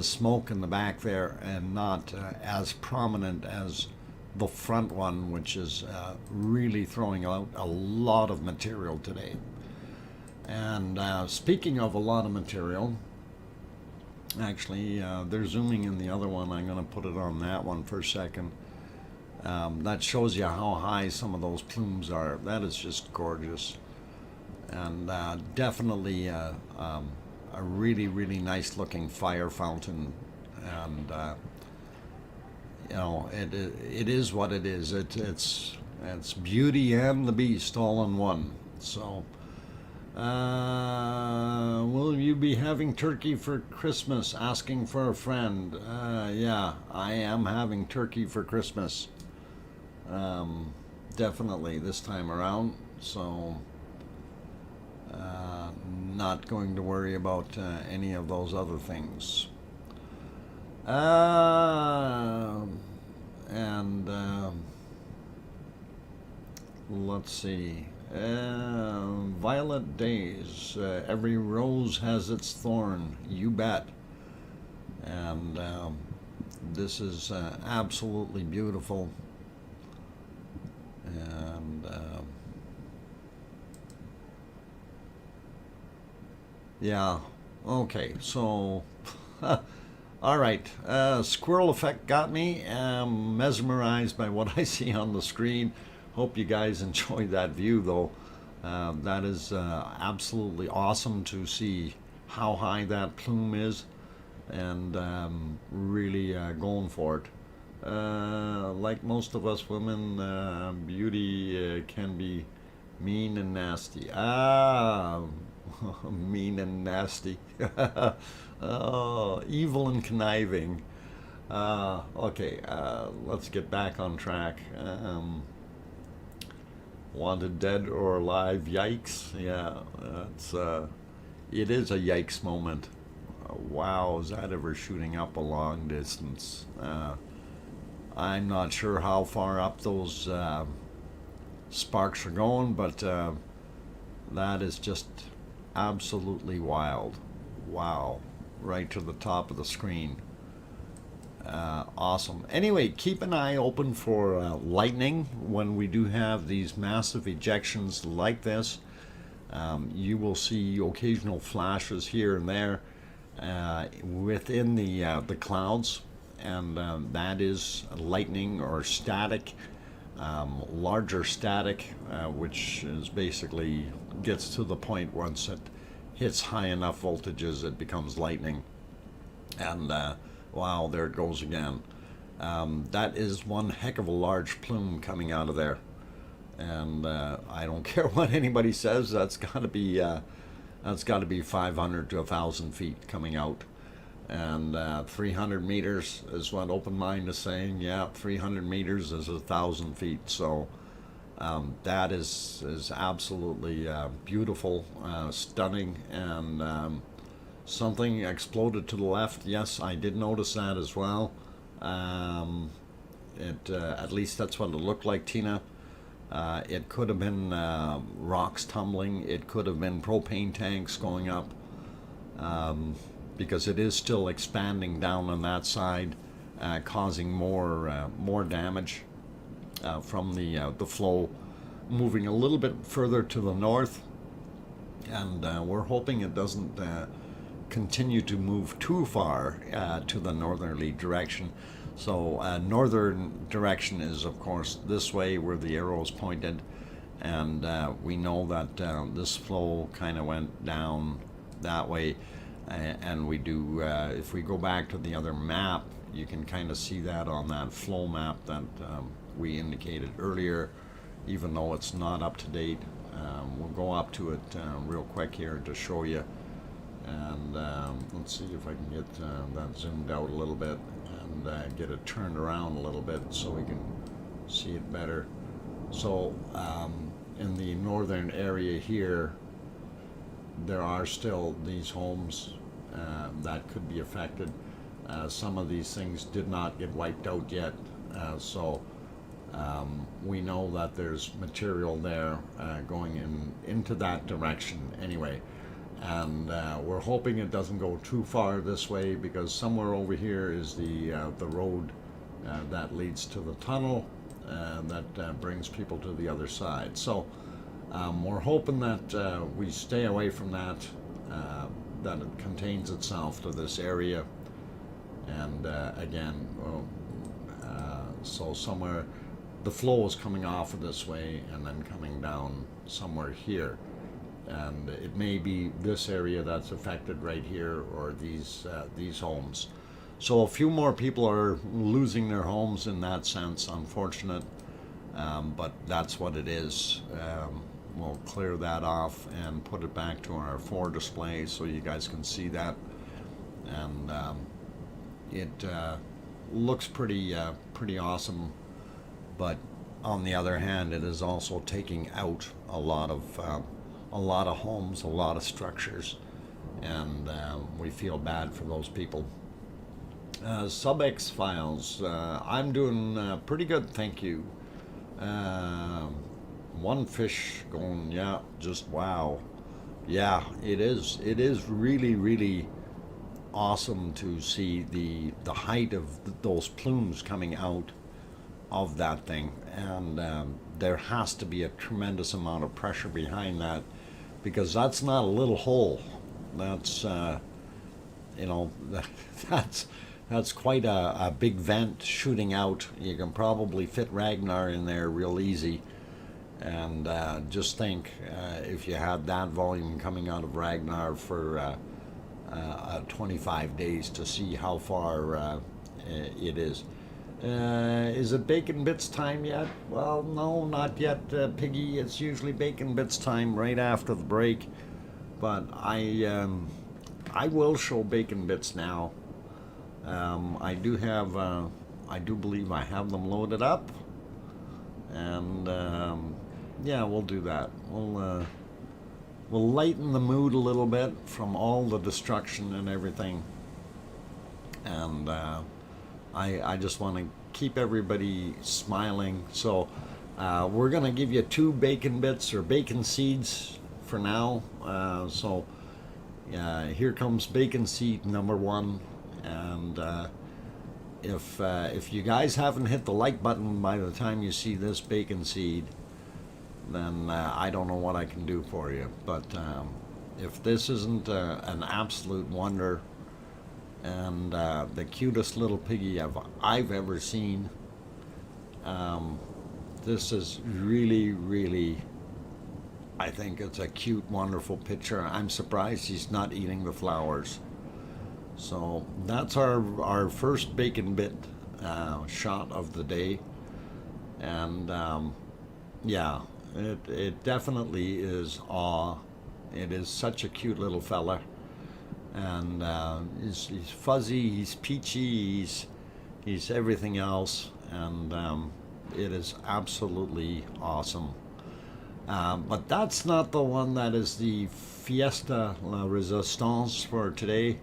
smoke in the back there, and not as prominent as the front one, which is really throwing out a lot of material today. And speaking of a lot of material, actually, they're zooming in the other one. I'm going to put it on that one for a second. That shows you how high some of those plumes are. That is just gorgeous. And definitely a really, really nice looking fire fountain. And, you know, it is what it is. It's Beauty and the Beast all in one. So, will you be having turkey for Christmas? Asking for a friend. Yeah, I am having turkey for Christmas. Definitely this time around. So, not going to worry about any of those other things. And let's see. Violet days. Every rose has its thorn. You bet. And this is absolutely beautiful. And yeah. Okay. So. All right. Squirrel effect got me. I'm mesmerized by what I see on the screen. Hope you guys enjoy that view, though. That is absolutely awesome to see how high that plume is, and really going for it. Like most of us women, beauty can be mean and nasty. Mean and nasty. Oh, evil and conniving. Okay, let's get back on track. Wanted dead or alive? Yikes! Yeah, it is a yikes moment. Wow, is that ever shooting up a long distance? I'm not sure how far up those sparks are going, but that is just absolutely wild. Wow, right to the top of the screen. Awesome. Anyway, keep an eye open for lightning when we do have these massive ejections like this. You will see occasional flashes here and there within the clouds, and that is lightning or static, larger static, which is basically gets to the point once it hits high enough voltages it becomes lightning. And wow, there it goes again. That is one heck of a large plume coming out of there, and I don't care what anybody says. That's got to be 500 to 1,000 feet coming out, and 300 meters is what Open Mind is saying. Yeah, 300 meters is 1,000 feet. So that is absolutely beautiful, stunning, and something exploded to the left. Yes, I did notice that as well. At least that's what it looked like, Tina. It could have been rocks tumbling. It could have been propane tanks going up, because it is still expanding down on that side, causing more damage from the flow moving a little bit further to the north. And we're hoping it doesn't continue to move too far to the northerly direction. So northern direction is, of course, this way where the arrow is pointed, and we know that this flow kind of went down that way, and we do, if we go back to the other map, you can kind of see that on that flow map that we indicated earlier, even though it's not up to date. We'll go up to it real quick here to show you And let's see if I can get that zoomed out a little bit and get it turned around a little bit so we can see it better. So in the northern area here, there are still these homes that could be affected. Some of these things did not get wiped out yet, so we know that there's material there going into that direction anyway. And we're hoping it doesn't go too far this way, because somewhere over here is the road that leads to the tunnel that brings people to the other side. So we're hoping that we stay away from that, that it contains itself to this area. And again, so somewhere the flow is coming off of this way and then coming down somewhere here. And it may be this area that's affected right here, or these homes. So a few more people are losing their homes in that sense, unfortunate, but that's what it is. We'll clear that off and put it back to our 4 display so you guys can see that. And it looks pretty awesome, but on the other hand, it is also taking out a lot of homes, a lot of structures, and we feel bad for those people. Sub-X files, I'm doing pretty good, thank you. One fish going, yeah, just wow. Yeah, it is really, really awesome to see the height of those plumes coming out of that thing, and there has to be a tremendous amount of pressure behind that, because that's not a little hole. That's you know, that's quite a big vent shooting out. You can probably fit Ragnar in there real easy. And just think, if you had that volume coming out of Ragnar for 25 days, to see how far it is. Is it Bacon Bits time yet? Well, no, not yet, Piggy. It's usually Bacon Bits time right after the break. But I will show Bacon Bits now. I do believe I have them loaded up. And yeah, we'll do that. We'll lighten the mood a little bit from all the destruction and everything. And I just want to keep everybody smiling. So we're going to give you 2 bacon bits or bacon seeds for now. So here comes bacon seed number 1. And if you guys haven't hit the like button by the time you see this bacon seed, then I don't know what I can do for you. But if this isn't an absolute wonder, and the cutest little piggy I've ever seen, this is really, really, I think it's a cute, wonderful picture. I'm surprised he's not eating the flowers. So that's our first bacon bit shot of the day. And yeah, it definitely is awe. It is such a cute little fella. And he's fuzzy, he's peachy, he's everything else, and it is absolutely awesome. But that's not the one that is the Fiesta La Resistance for today,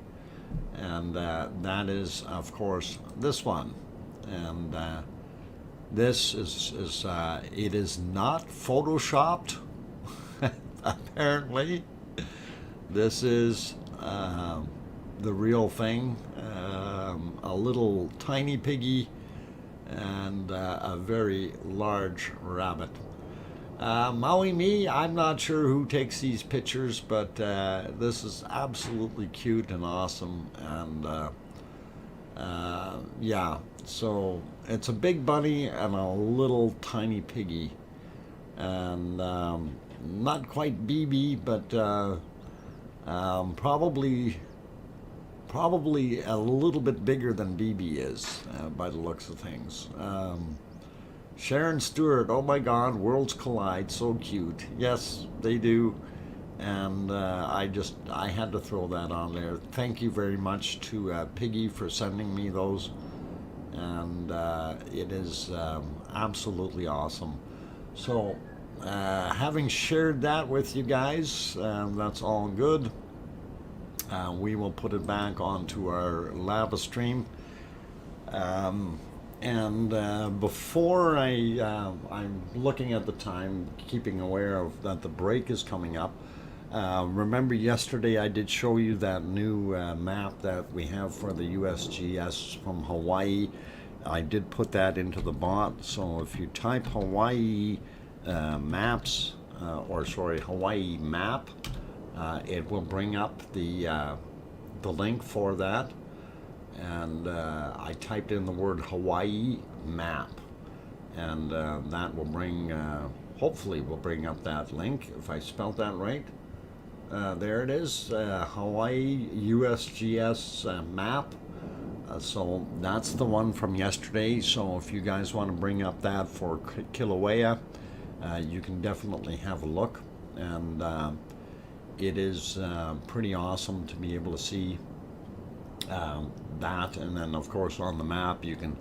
and that is, of course, this one. And this is it is not photoshopped, apparently. This is the real thing. A little tiny piggy and a very large rabbit. Maui me, I'm not sure who takes these pictures, but this is absolutely cute and awesome. And yeah, so it's a big bunny and a little tiny piggy, and not quite BB, but probably a little bit bigger than BB is, by the looks of things. Sharon Stewart, oh my God, worlds collide, so cute. Yes, they do. And I had to throw that on there. Thank you very much to Piggy for sending me those, and it is absolutely awesome. So, having shared that with you guys, that's all good. We will put it back onto our lava stream. And before I'm looking at the time, keeping aware of that the break is coming up. Remember yesterday I did show you that new map that we have for the USGS from Hawaii. I did put that into the bot, so if you type Hawaii maps, Hawaii map, it will bring up the link for that. And I typed in the word Hawaii map, and that will bring, hopefully will bring up that link, if I spelled that right. There it is, Hawaii USGS map. So that's the one from yesterday. So if you guys want to bring up that for Kilauea, you can definitely have a look. And it is pretty awesome to be able to see that. And then of course on the map you can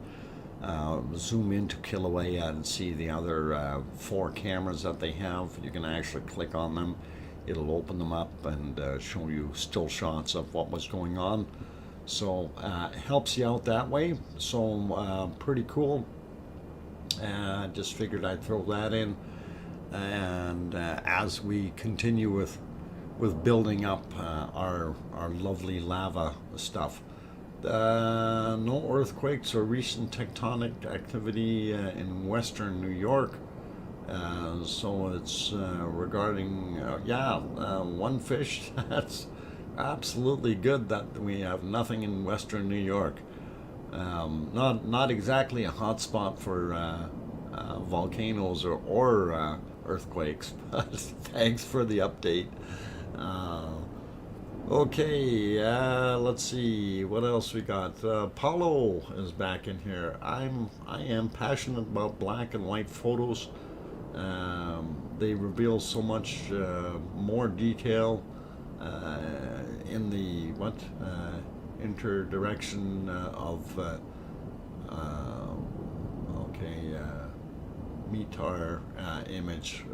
zoom into Kilauea and see the other 4 cameras that they have. You can actually click on them. It'll open them up and show you still shots of what was going on. So it helps you out that way. So pretty cool. Just figured I'd throw that in. And as we continue with building up our lovely lava stuff. No earthquakes or recent tectonic activity in western New York. So it's regarding, one fish. That's absolutely good that we have nothing in western New York. Not exactly a hot spot for volcanoes or earthquakes, but thanks for the update. Okay, let's see what else we got. Paulo is back in here. I am passionate about black and white photos. They reveal so much more detail in the interdirection of METAR image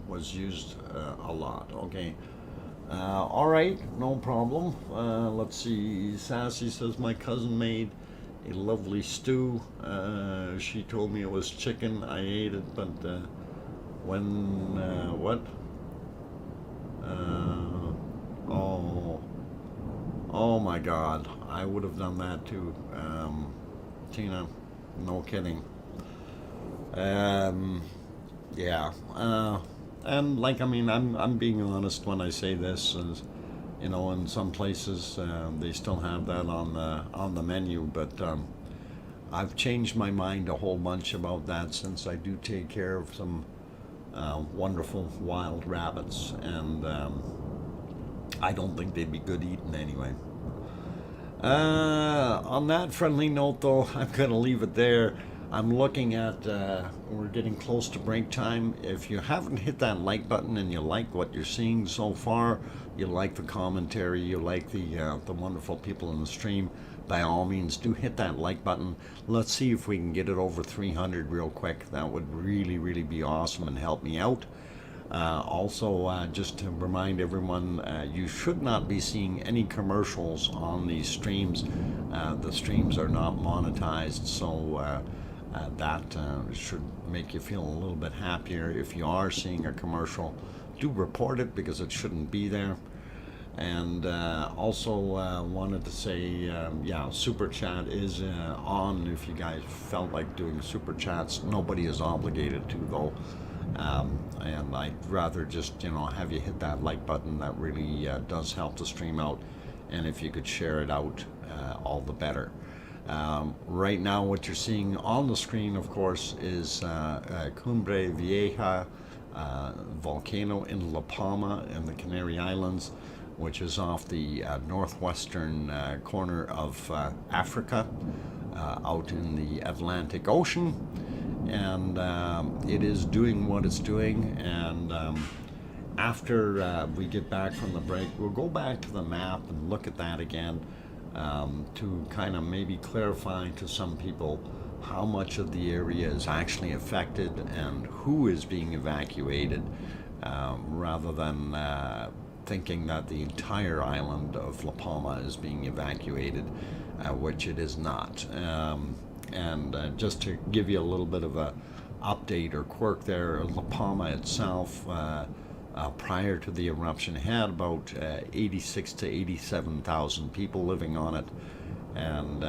was used a lot. Okay. All right, no problem. Let's see. Sassy says my cousin made a lovely stew. She told me it was chicken. I ate it, but oh my God, I would have done that too. Tina, no kidding. Yeah. And I'm being honest when I say this. As, in some places they still have that on the menu, but I've changed my mind a whole bunch about that since I do take care of some wonderful wild rabbits, and I don't think they'd be good eating anyway. On that friendly note, though, I'm gonna leave it there. I'm looking at, we're getting close to break time. If you haven't hit that like button and you like what you're seeing so far, you like the commentary, you like the wonderful people in the stream, by all means do hit that like button. Let's see if we can get it over 300 real quick. That would really, really be awesome and help me out. Also, just to remind everyone, you should not be seeing any commercials on these streams. The streams are not monetized, so that should make you feel a little bit happier. If you are seeing a commercial, do report it because it shouldn't be there. And also wanted to say, super chat is on if you guys felt like doing super chats. Nobody is obligated to, though. And I'd rather just have you hit that like button. That really does help the stream out, and if you could share it out, all the better. Right now what you're seeing on the screen, of course, is Cumbre Vieja volcano in La Palma in the Canary Islands, which is off the northwestern corner of Africa, out in the Atlantic Ocean. And it is doing what it's doing, and after we get back from the break, we'll go back to the map and look at that again to kind of maybe clarify to some people how much of the area is actually affected and who is being evacuated, rather than thinking that the entire island of La Palma is being evacuated, which it is not. And just to give you a little bit of a update or quirk there, La Palma itself, prior to the eruption, had about 86 to 87,000 people living on it, and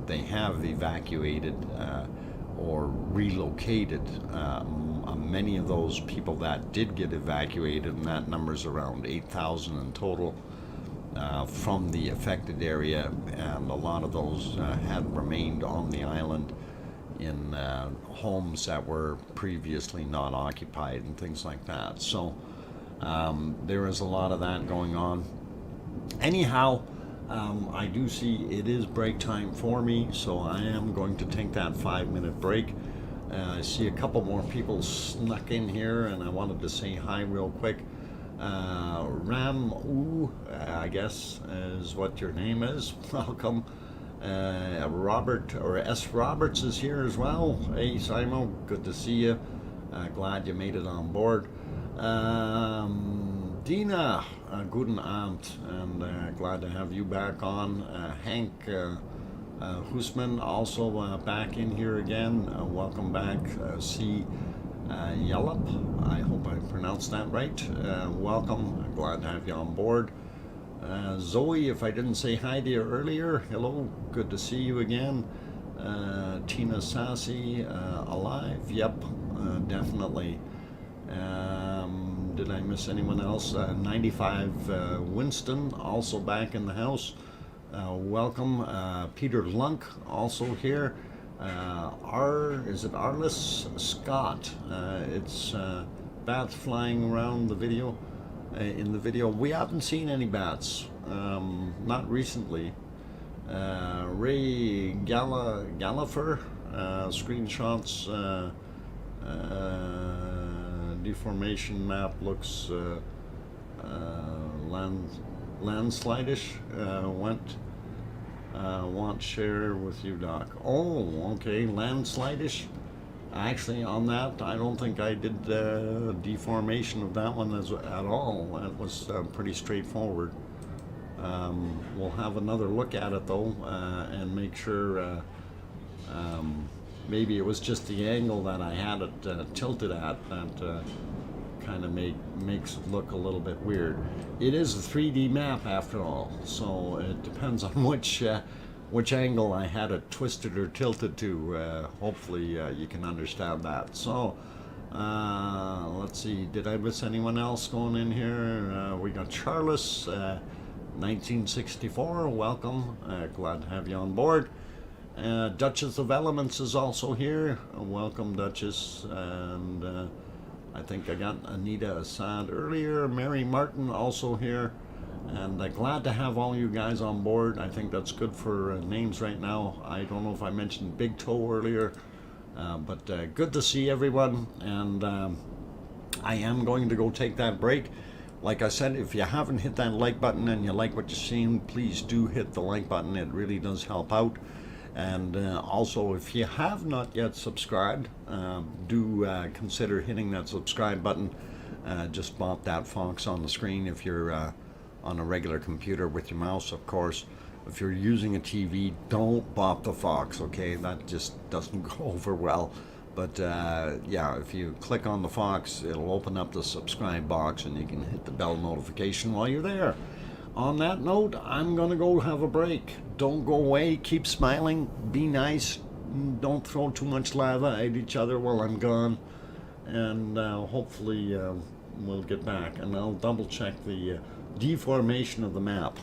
they have evacuated or relocated many of those people that did get evacuated, and that number's around 8,000 in total, from the affected area, and a lot of those had remained on the island in homes that were previously not occupied and things like that. So there is a lot of that going on. Anyhow, I do see it is break time for me, so I am going to take that 5-minute break. I see a couple more people snuck in here, and I wanted to say hi real quick. Ram, I guess is what your name is. Welcome. Robert, or S. Roberts, is here as well. Hey, Simon, good to see you. Glad you made it on board. Dina, guten Abend, and glad to have you back on. Hank Husman, also back in here again. Welcome back. C. Yellup, I hope I pronounced that right. Welcome, glad to have you on board. Zoe, if I didn't say hi to you earlier, hello, good to see you again. Tina Sassy, alive? Yep, definitely. Did I miss anyone else? 95 Winston, also back in the house. Welcome. Peter Lunk, also here. Is it Arliss Scott? It's bats flying around the video. In the video, we haven't seen any bats, not recently. Ray Gallagher, screenshots. Deformation map looks landslidish. Want share with you, Doc. Oh, okay, landslidish. Actually, on that, I don't think I did deformation of that one at all. That was pretty straightforward. We'll have another look at it though, and make sure. Maybe it was just the angle that I had it tilted at that kind of makes it look a little bit weird. It is a 3D map after all, so it depends on which angle I had it twisted or tilted to. Hopefully you can understand that. So let's see, did I miss anyone else going in here? We got Charles, 1964, welcome, glad to have you on board. Duchess of Elements is also here. Welcome, Duchess. And I think I got Anita Assad earlier. Mary Martin also here. And glad to have all you guys on board. I think that's good for names right now. I don't know if I mentioned Big Toe earlier, but good to see everyone. And I am going to go take that break. Like I said, if you haven't hit that like button and you like what you're seeing, please do hit the like button. It really does help out. And also, if you have not yet subscribed, do consider hitting that subscribe button. Just bop that fox on the screen if you're on a regular computer with your mouse, of course. If you're using a TV, don't bop the fox, okay? That just doesn't go over well. But yeah, if you click on the fox, it'll open up the subscribe box and you can hit the bell notification while you're there. On that note, I'm gonna go have a break. Don't go away, keep smiling, be nice, don't throw too much lava at each other while I'm gone, and hopefully we'll get back, and I'll double check the deformation of the map.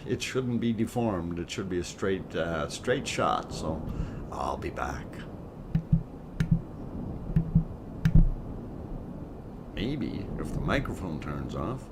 It shouldn't be deformed, it should be a straight shot, so I'll be back. Maybe if the microphone turns off.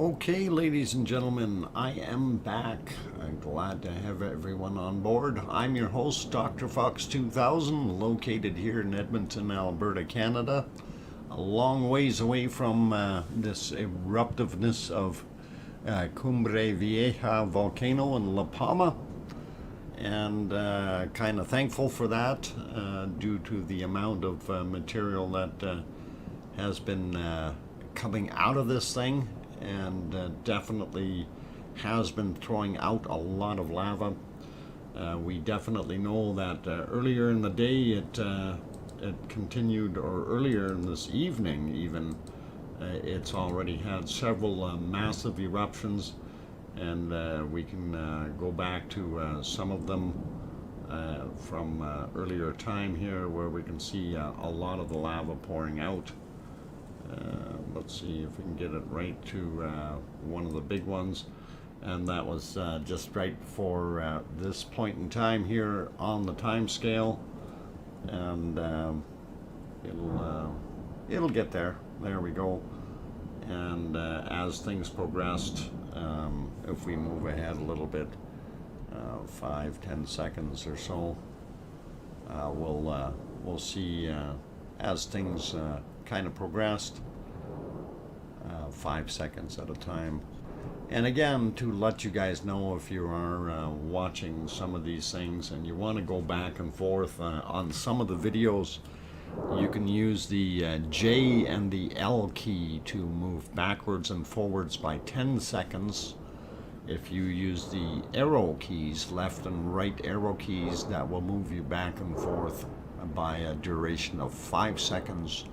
Okay, ladies and gentlemen, I am back. I'm glad to have everyone on board. I'm your host, DrFox2000, located here in Edmonton, Alberta, Canada. A long ways away from this eruptiveness of Cumbre Vieja volcano in La Palma. And kind of thankful for that due to the amount of material that has been coming out of this thing, and definitely has been throwing out a lot of lava. We definitely know that earlier in the day it continued, or earlier in this evening even, it's already had several massive eruptions, and we can go back to some of them from earlier time here, where we can see a lot of the lava pouring out. Let's see if we can get it right to one of the big ones, and that was just right before this point in time here on the time scale, and it'll get there. There we go. And as things progressed, if we move ahead a little bit, 5-10 seconds or so, we'll see as things kind of progressed, 5 seconds at a time. And again, to let you guys know, if you are watching some of these things and you want to go back and forth on some of the videos, you can use the J and the L key to move backwards and forwards by 10 seconds. If you use the arrow keys, left and right arrow keys, that will move you back and forth by a duration of 5 seconds.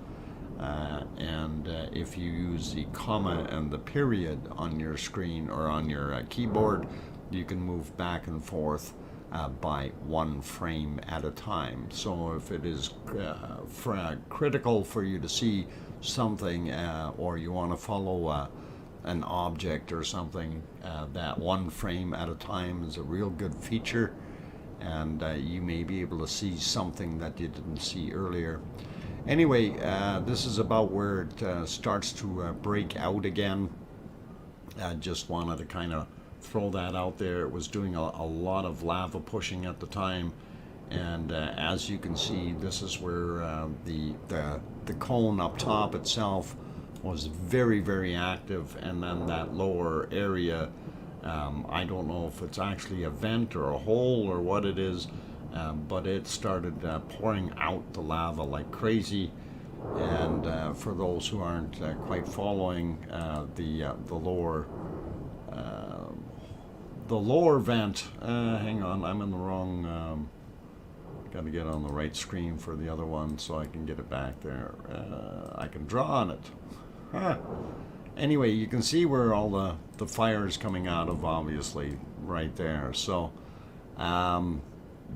And if you use the comma and the period on your screen or on your keyboard, you can move back and forth by 1 frame at a time. So if it is critical for you to see something, or you want to follow an object or something, that 1 frame at a time is a real good feature, and you may be able to see something that you didn't see earlier. Anyway, this is about where it starts to break out again. I just wanted to kind of throw that out there. It was doing a lot of lava pushing at the time, and as you can see, this is where the cone up top itself was very, very active, and then that lower area, I don't know if it's actually a vent or a hole or what it is, but it started pouring out the lava like crazy. And for those who aren't quite following, the lower vent, hang on, I'm in the wrong, got to get on the right screen for the other one so I can get it back there. I can draw on it. Anyway, you can see where all the fire is coming out of, obviously, right there. So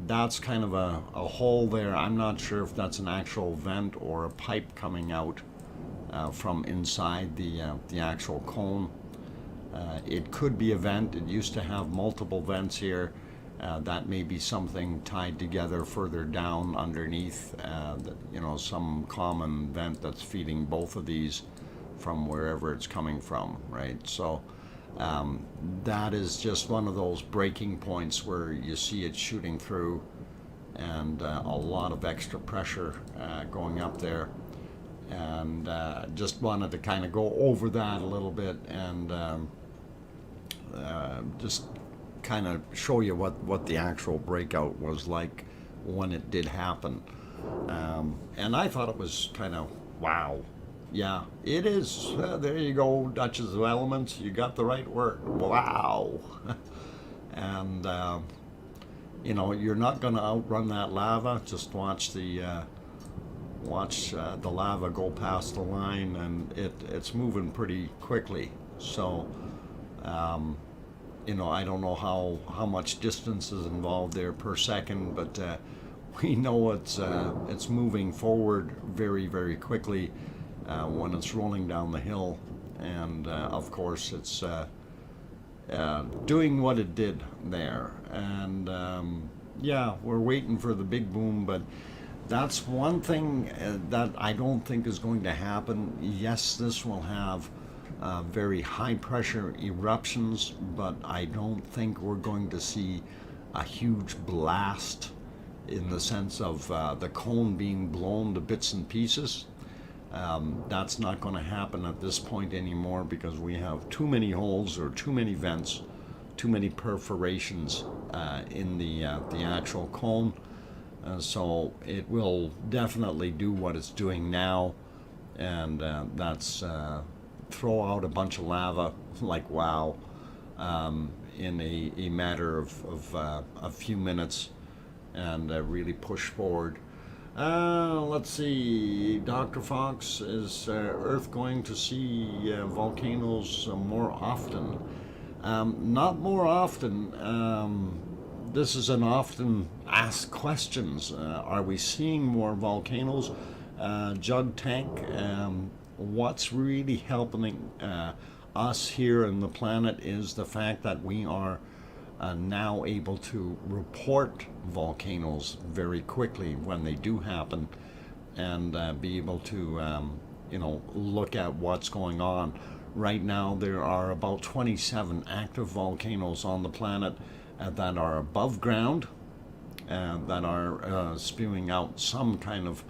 that's kind of a hole there. I'm not sure if that's an actual vent or a pipe coming out from inside the actual cone. It could be a vent. It used to have multiple vents here. That may be something tied together further down underneath, some common vent that's feeding both of these from wherever it's coming from, right? So that is just one of those breaking points where you see it shooting through, and a lot of extra pressure going up there. And just wanted to kind of go over that a little bit, and just kind of show you what the actual breakout was like when it did happen. And I thought it was kind of, wow. Yeah, it is. There you go, Duchess of Elements. You got the right word. Wow. And, you're not going to outrun that lava. Just watch the lava go past the line, and it's moving pretty quickly. So, I don't know how much distance is involved there per second, but we know it's moving forward very, very quickly when it's rolling down the hill. And of course it's doing what it did there. And yeah, we're waiting for the big boom, but that's one thing that I don't think is going to happen. Yes, this will have very high pressure eruptions, but I don't think we're going to see a huge blast in the sense of the cone being blown to bits and pieces. That's not going to happen at this point anymore because we have too many holes or too many vents, too many perforations in the actual cone. So it will definitely do what it's doing now, and that's throw out a bunch of lava like wow in a matter of a few minutes and really push forward. Let's see, Dr. Fox, is Earth going to see volcanoes more often? Not more often. This is an often asked questions. Are we seeing more volcanoes? Jug Tank, what's really helping us here on the planet is the fact that we are now able to report volcanoes very quickly when they do happen, and be able to look at what's going on. Right now there are about 27 active volcanoes on the planet that are above ground, that are spewing out some kind of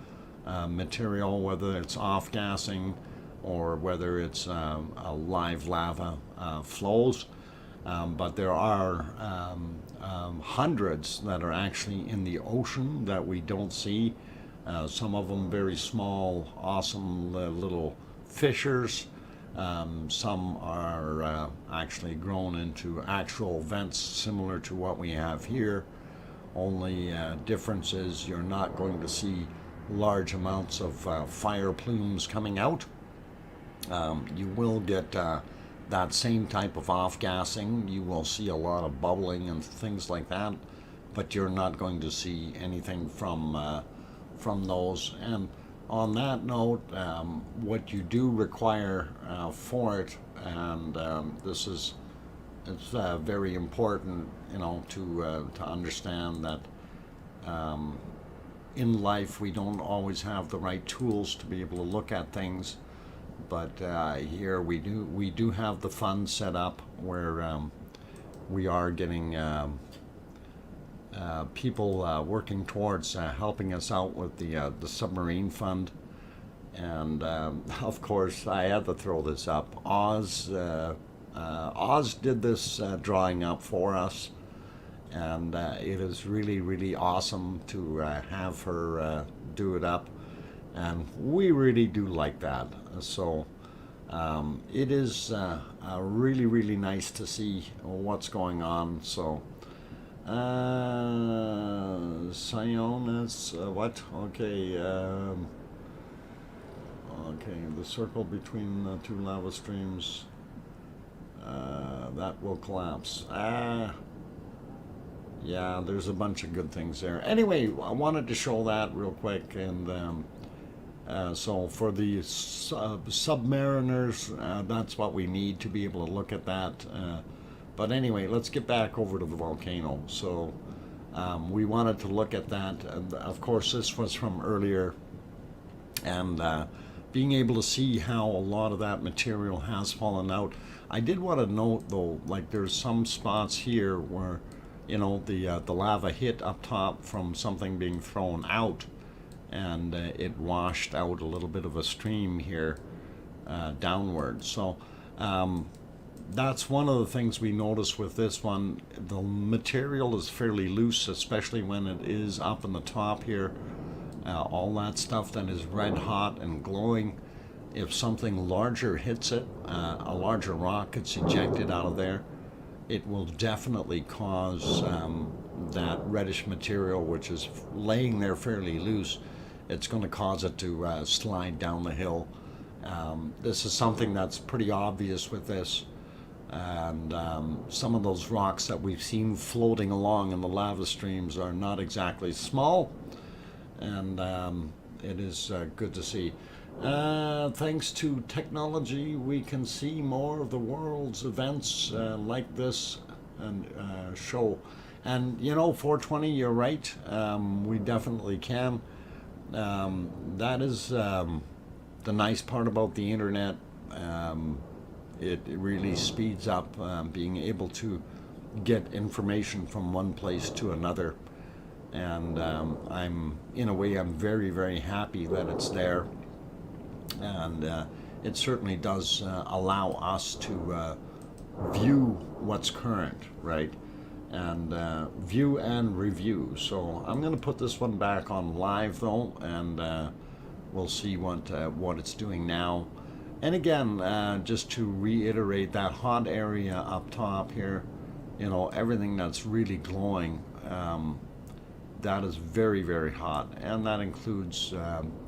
material, whether it's off-gassing or whether it's live lava flows. But there are hundreds that are actually in the ocean that we don't see. Some of them very small, awesome little fissures. Some are actually grown into actual vents similar to what we have here. Only difference is you're not going to see large amounts of fire plumes coming out. You will get that same type of off-gassing. You will see a lot of bubbling and things like that, but you're not going to see anything from those. And on that note, what you do require for it, and it's very important, to understand that in life we don't always have the right tools to be able to look at things. But here we do have the fund set up where we are getting people working towards helping us out with the submarine fund. And of course I had to throw this up. Oz did this drawing up for us, and it is really awesome to have her do it up. And we really do like that. So it is really nice to see what's going on. So Sionis, what? Okay. Okay, the circle between the two lava streams, that will collapse. Yeah, there's a bunch of good things there. Anyway, I wanted to show that real quick, and so for the submariners, that's what we need to be able to look at that. But anyway, let's get back over to the volcano. So we wanted to look at that. Of course, this was from earlier, and being able to see how a lot of that material has fallen out. I did want to note, though, like there's some spots here where, the lava hit up top from something being thrown out, and it washed out a little bit of a stream here downward. So that's one of the things we notice with this one. The material is fairly loose, especially when it is up in the top here. All that stuff that is red hot and glowing, if something larger hits it, a larger rock gets ejected out of there, it will definitely cause that reddish material, which is laying there fairly loose, it's going to cause it to slide down the hill. This is something that's pretty obvious with this. And some of those rocks that we've seen floating along in the lava streams are not exactly small, and it is good to see. Thanks to technology, we can see more of the world's events like this and show. And 420, you're right, we definitely can. That is the nice part about the internet. it really speeds up being able to get information from one place to another. And in a way, I'm very, very happy that it's there. And it certainly does allow us to view what's current, right? And view and review. So I'm going to put this one back on live though, and we'll see what it's doing now. And again, just to reiterate, that hot area up top here, you know, everything that's really glowing, that is very, very hot, and that includes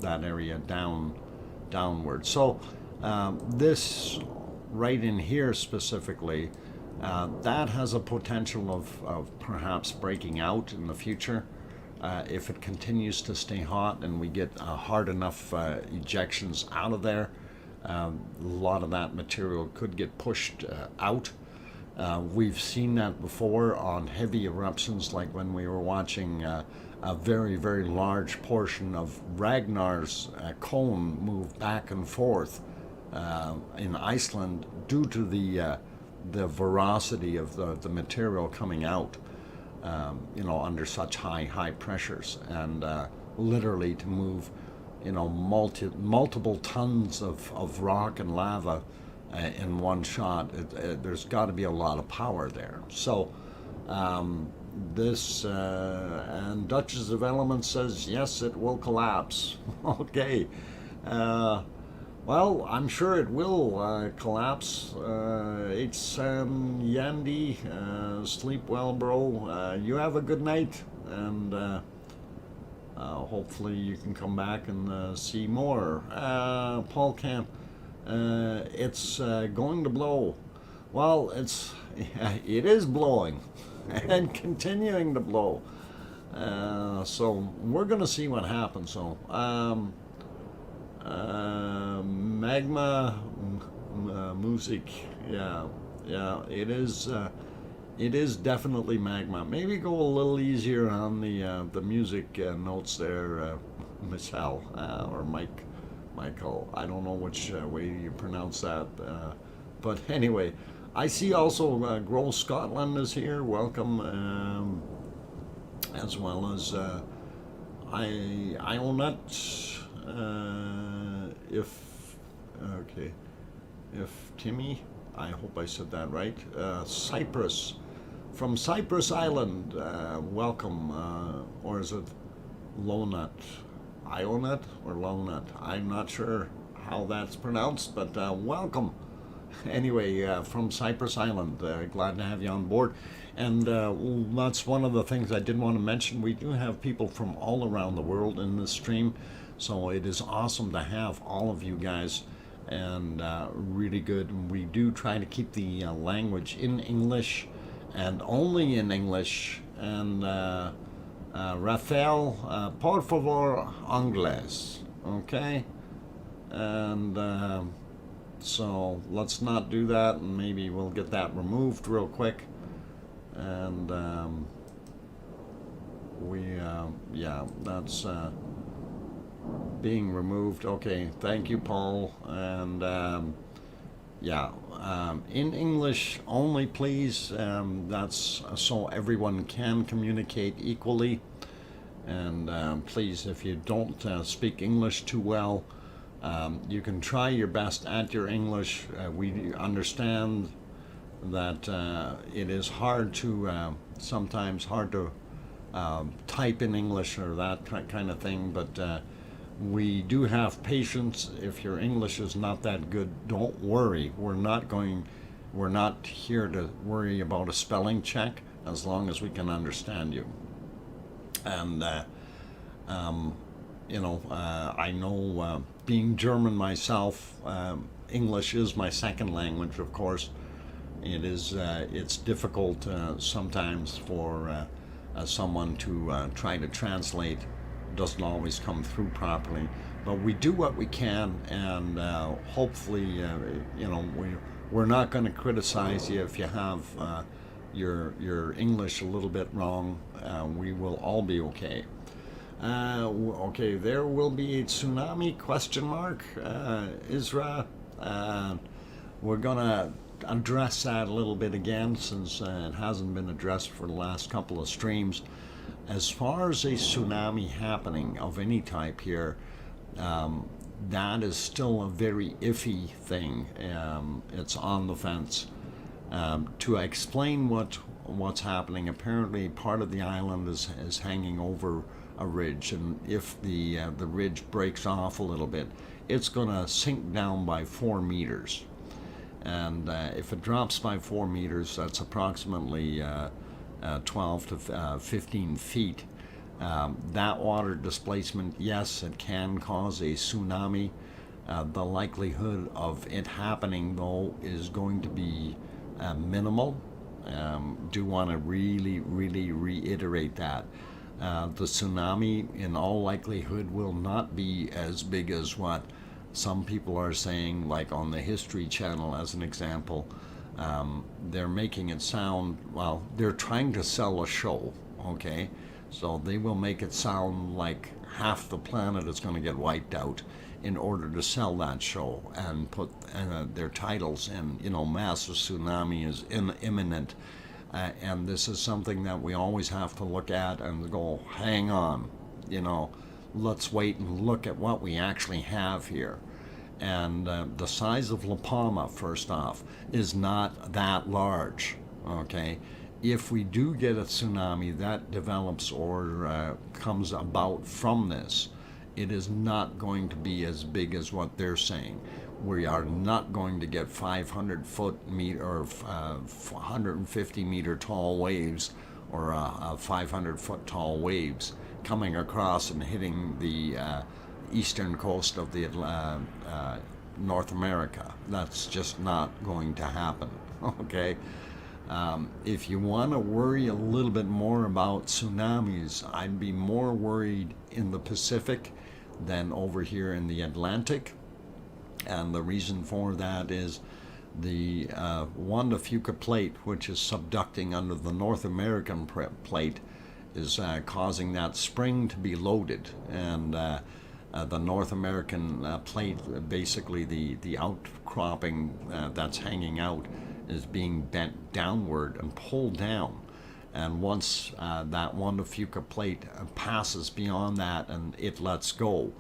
that area downward. So this right in here specifically, that has a potential of perhaps breaking out in the future if it continues to stay hot and we get hard enough ejections out of there. A lot of that material could get pushed out. We've seen that before on heavy eruptions, like when we were watching a very, very large portion of Ragnar's cone move back and forth in Iceland due to the veracity of the material coming out, you know, under such high pressures, and literally to move, you know, multiple tons of rock and lava in one shot. There's got to be a lot of power there. So this and Duchess of Elements says yes, it will collapse. Okay. Well, I'm sure it will collapse. H-San Yandy, sleep well, bro. You have a good night, and hopefully you can come back and see more. Paul Camp, it's going to blow. Well, it is blowing and continuing to blow. So we're going to see what happens. So. Magma music, yeah, it is definitely magma. Maybe go a little easier on the music notes there, Michelle, or Michael. I don't know which way you pronounce that, but anyway, I see also Grow Scotland is here. Welcome, as well as I own that. If Timmy, I hope I said that right. Cyprus, from Cyprus Island, welcome, or is it Lonut? Ionut or Lonut? I'm not sure how that's pronounced, but welcome. Anyway, from Cyprus Island, glad to have you on board. And that's one of the things I did want to mention. We do have people from all around the world in this stream. So it is awesome to have all of you guys, and really good. And we do try to keep the language in English and only in English. And Rafael, por favor, inglés, okay? And so let's not do that, and maybe we'll get that removed real quick. And yeah, that's being removed. Okay, thank you, Paul. And yeah, in English only, please. That's so everyone can communicate equally. And please, if you don't speak English too well, you can try your best at your English. We understand that it is hard to sometimes hard to type in English or that kind of thing, but we do have patience. If your English is not that good, don't worry. We're not here to worry about a spelling check as long as we can understand you. And you know, I know, being German myself, English is my second language, of course. It is it's difficult sometimes for someone to try to translate. Doesn't always come through properly, but we do what we can, and hopefully, you know, we're not going to criticize you if you have your English a little bit wrong. We will all be okay. Okay, there will be a tsunami, question mark, Isra. we're going to address that a little bit again, since it hasn't been addressed for the last couple of streams. As far as a tsunami happening of any type here, that is still a very iffy thing. It's on the fence. To explain what's happening, apparently part of the island is hanging over a ridge, and if the ridge breaks off a little bit, it's going to sink down by 4 meters. And if it drops by 4 meters, that's approximately 12 to 15 feet. That water displacement, yes, it can cause a tsunami. The likelihood of it happening, though, is going to be minimal. Do want to really reiterate that. The tsunami, in all likelihood, will not be as big as what some people are saying, like on the History Channel as an example. They're making it sound, well, they're trying to sell a show, okay? So they will make it sound like half the planet is going to get wiped out in order to sell that show, and put their titles in, massive tsunami is imminent. And this is something that we always have to look at and go, hang on, let's wait and look at what we actually have here. And the size of La Palma, first off, is not that large, okay? If we do get a tsunami that develops or comes about from this, it is not going to be as big as what they're saying. We are not going to get 500-foot or 150-meter tall waves, or 500-foot tall waves coming across and hitting the eastern coast of the North America. That's just not going to happen, okay? If you want to worry a little bit more about tsunamis, I'd be more worried in the Pacific than over here in the Atlantic. And the reason for that is the Juan Fuca plate, which is subducting under the North American plate, is causing that spring to be loaded. And the North American plate, basically the outcropping that's hanging out, is being bent downward and pulled down. And once that Juan Fuca plate passes beyond that and it lets go,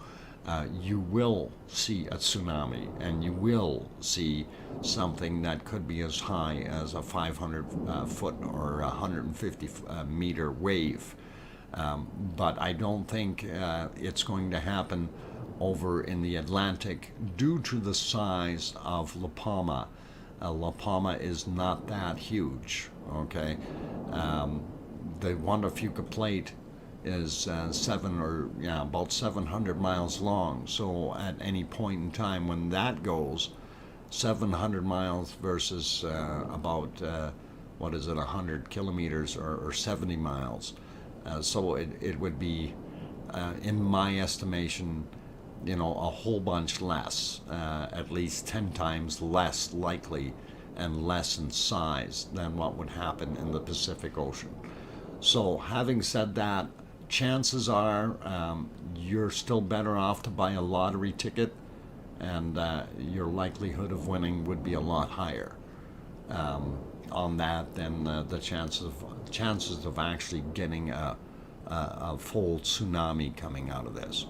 you will see a tsunami, and you will see something that could be as high as a 500-foot or 150-meter wave. But I don't think it's going to happen over in the Atlantic due to the size of La Palma. La Palma is not that huge, okay? The Juan Fuca plate is about 700 miles long. So at any point in time when that goes, 700 miles versus about 100 kilometers or 70 miles. So it would be, in my estimation, a whole bunch less, at least 10 times less likely and less in size than what would happen in the Pacific Ocean. So having said that, chances are you're still better off to buy a lottery ticket, and your likelihood of winning would be a lot higher on that than the chances of actually getting a full tsunami coming out of this.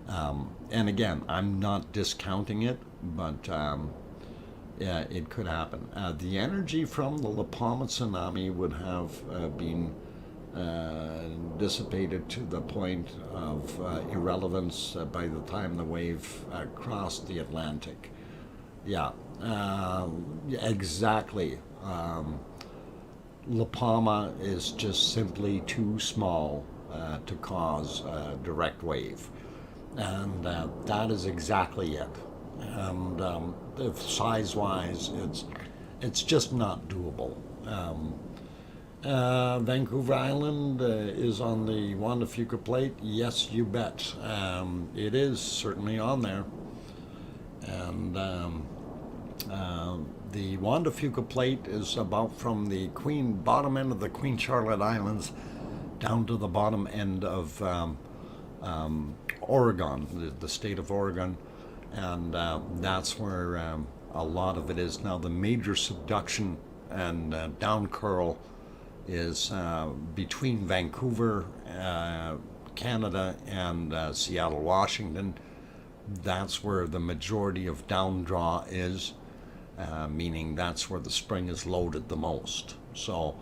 And again, I'm not discounting it, but yeah, it could happen. The energy from the La Palma tsunami would have been dissipated to the point of irrelevance by the time the wave crossed the Atlantic. Yeah, exactly. La Palma is just simply too small to cause a direct wave. And that is exactly it. And if size-wise, it's just not doable. Vancouver Island is on the Juan Fuca plate. Yes, you bet. It is certainly on there. And the Juan Fuca plate is about from the bottom end of the Queen Charlotte Islands down to the bottom end of Oregon, the state of Oregon. And that's where a lot of it is. Now the major subduction and down curl is between Vancouver, Canada, and Seattle, Washington. That's where the majority of down draw is, meaning that's where the spring is loaded the most. So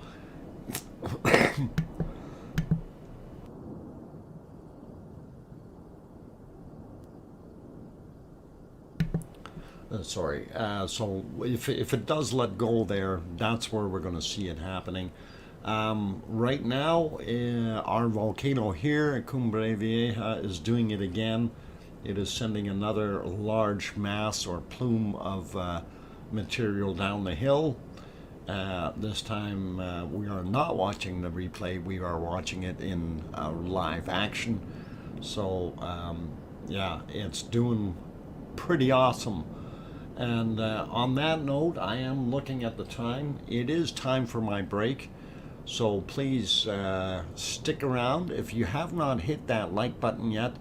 sorry. So if it does let go there, that's where we're going to see it happening. Right now, our volcano here at Cumbre Vieja is doing it again. It is sending another large mass or plume of material down the hill. This time we are not watching the replay, we are watching it in live action. So yeah, it's doing pretty awesome. And on that note, I am looking at the time. It is time for my break. So please stick around. If you have not hit that like button yet,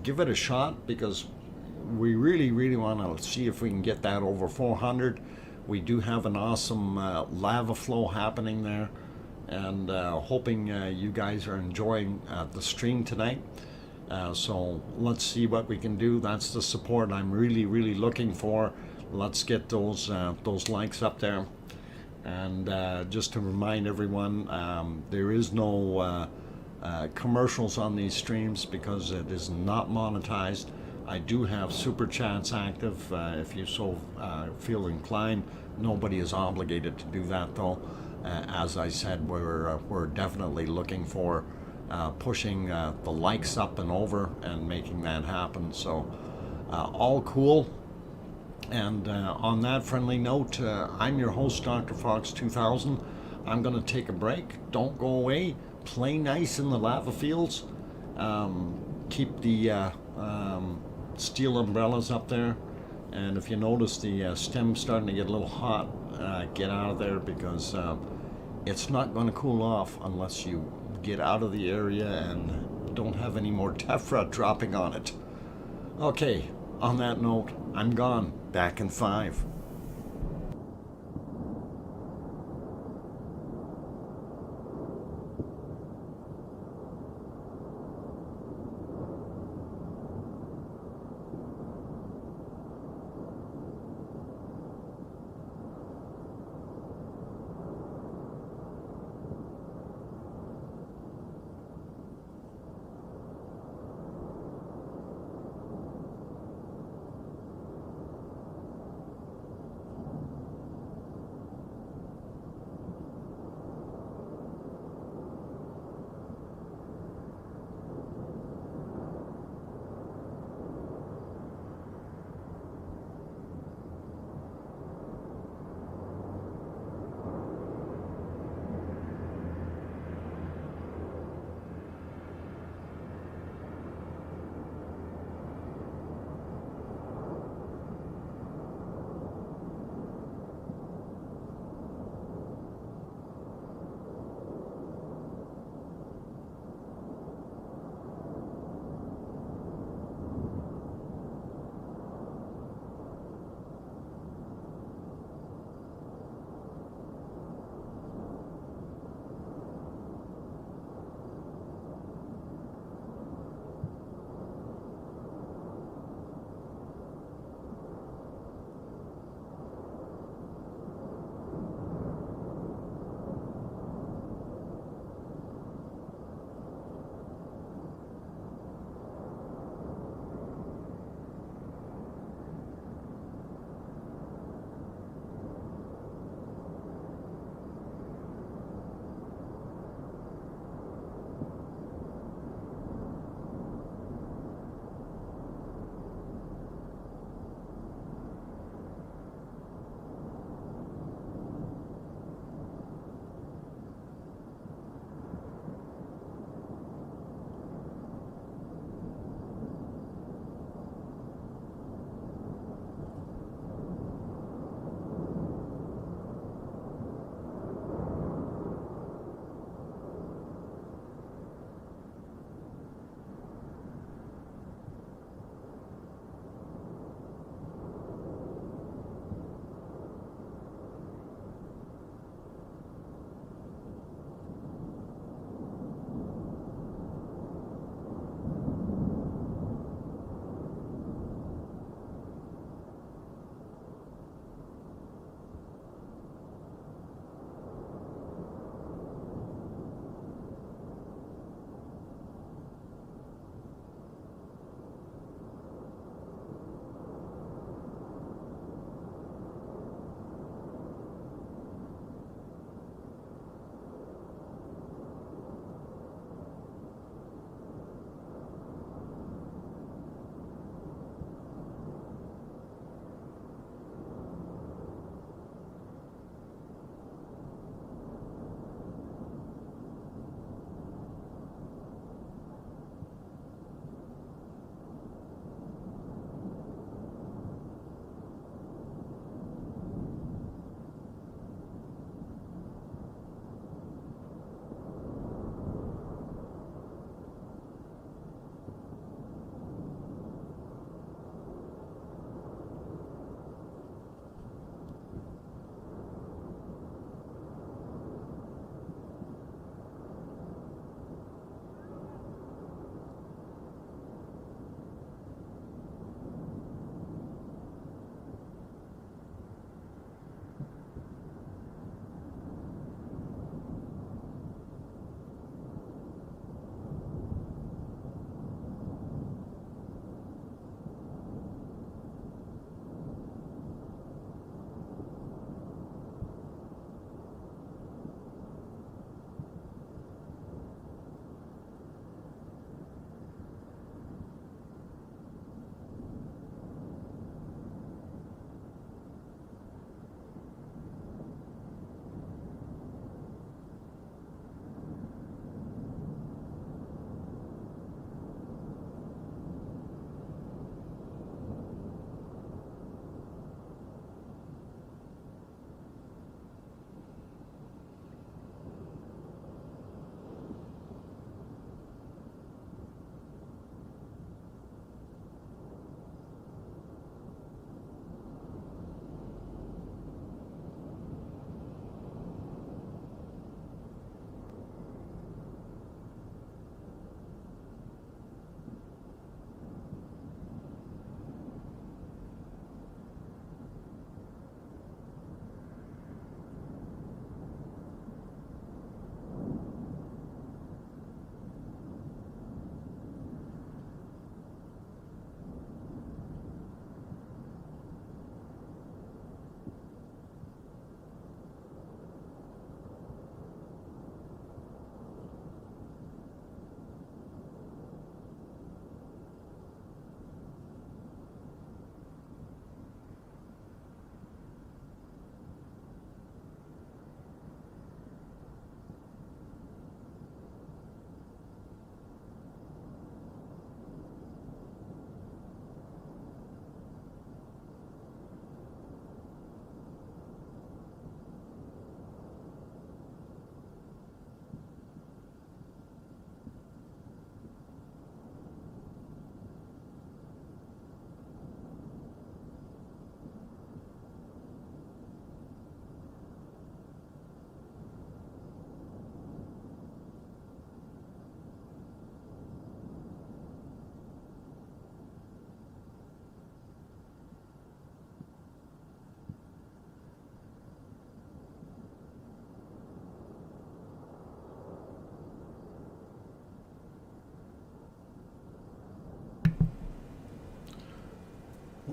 give it a shot, because we really want to see if we can get that over 400. We do have an awesome lava flow happening there, and hoping you guys are enjoying the stream tonight. So let's see what we can do. That's the support I'm really looking for. Let's get those likes up there. And just to remind everyone, there is no commercials on these streams because it is not monetized. I do have super chats active if you so feel inclined. Nobody is obligated to do that though. As I said, we're definitely looking for pushing the likes up and over and making that happen. So all cool. And on that friendly note, I'm your host, DrFox2000. I'm going to take a break. Don't go away. Play nice in the lava fields. Keep the steel umbrellas up there. And if you notice the stem's starting to get a little hot, get out of there, because it's not going to cool off unless you get out of the area and don't have any more tephra dropping on it. Okay, on that note, I'm gone. Back in 5.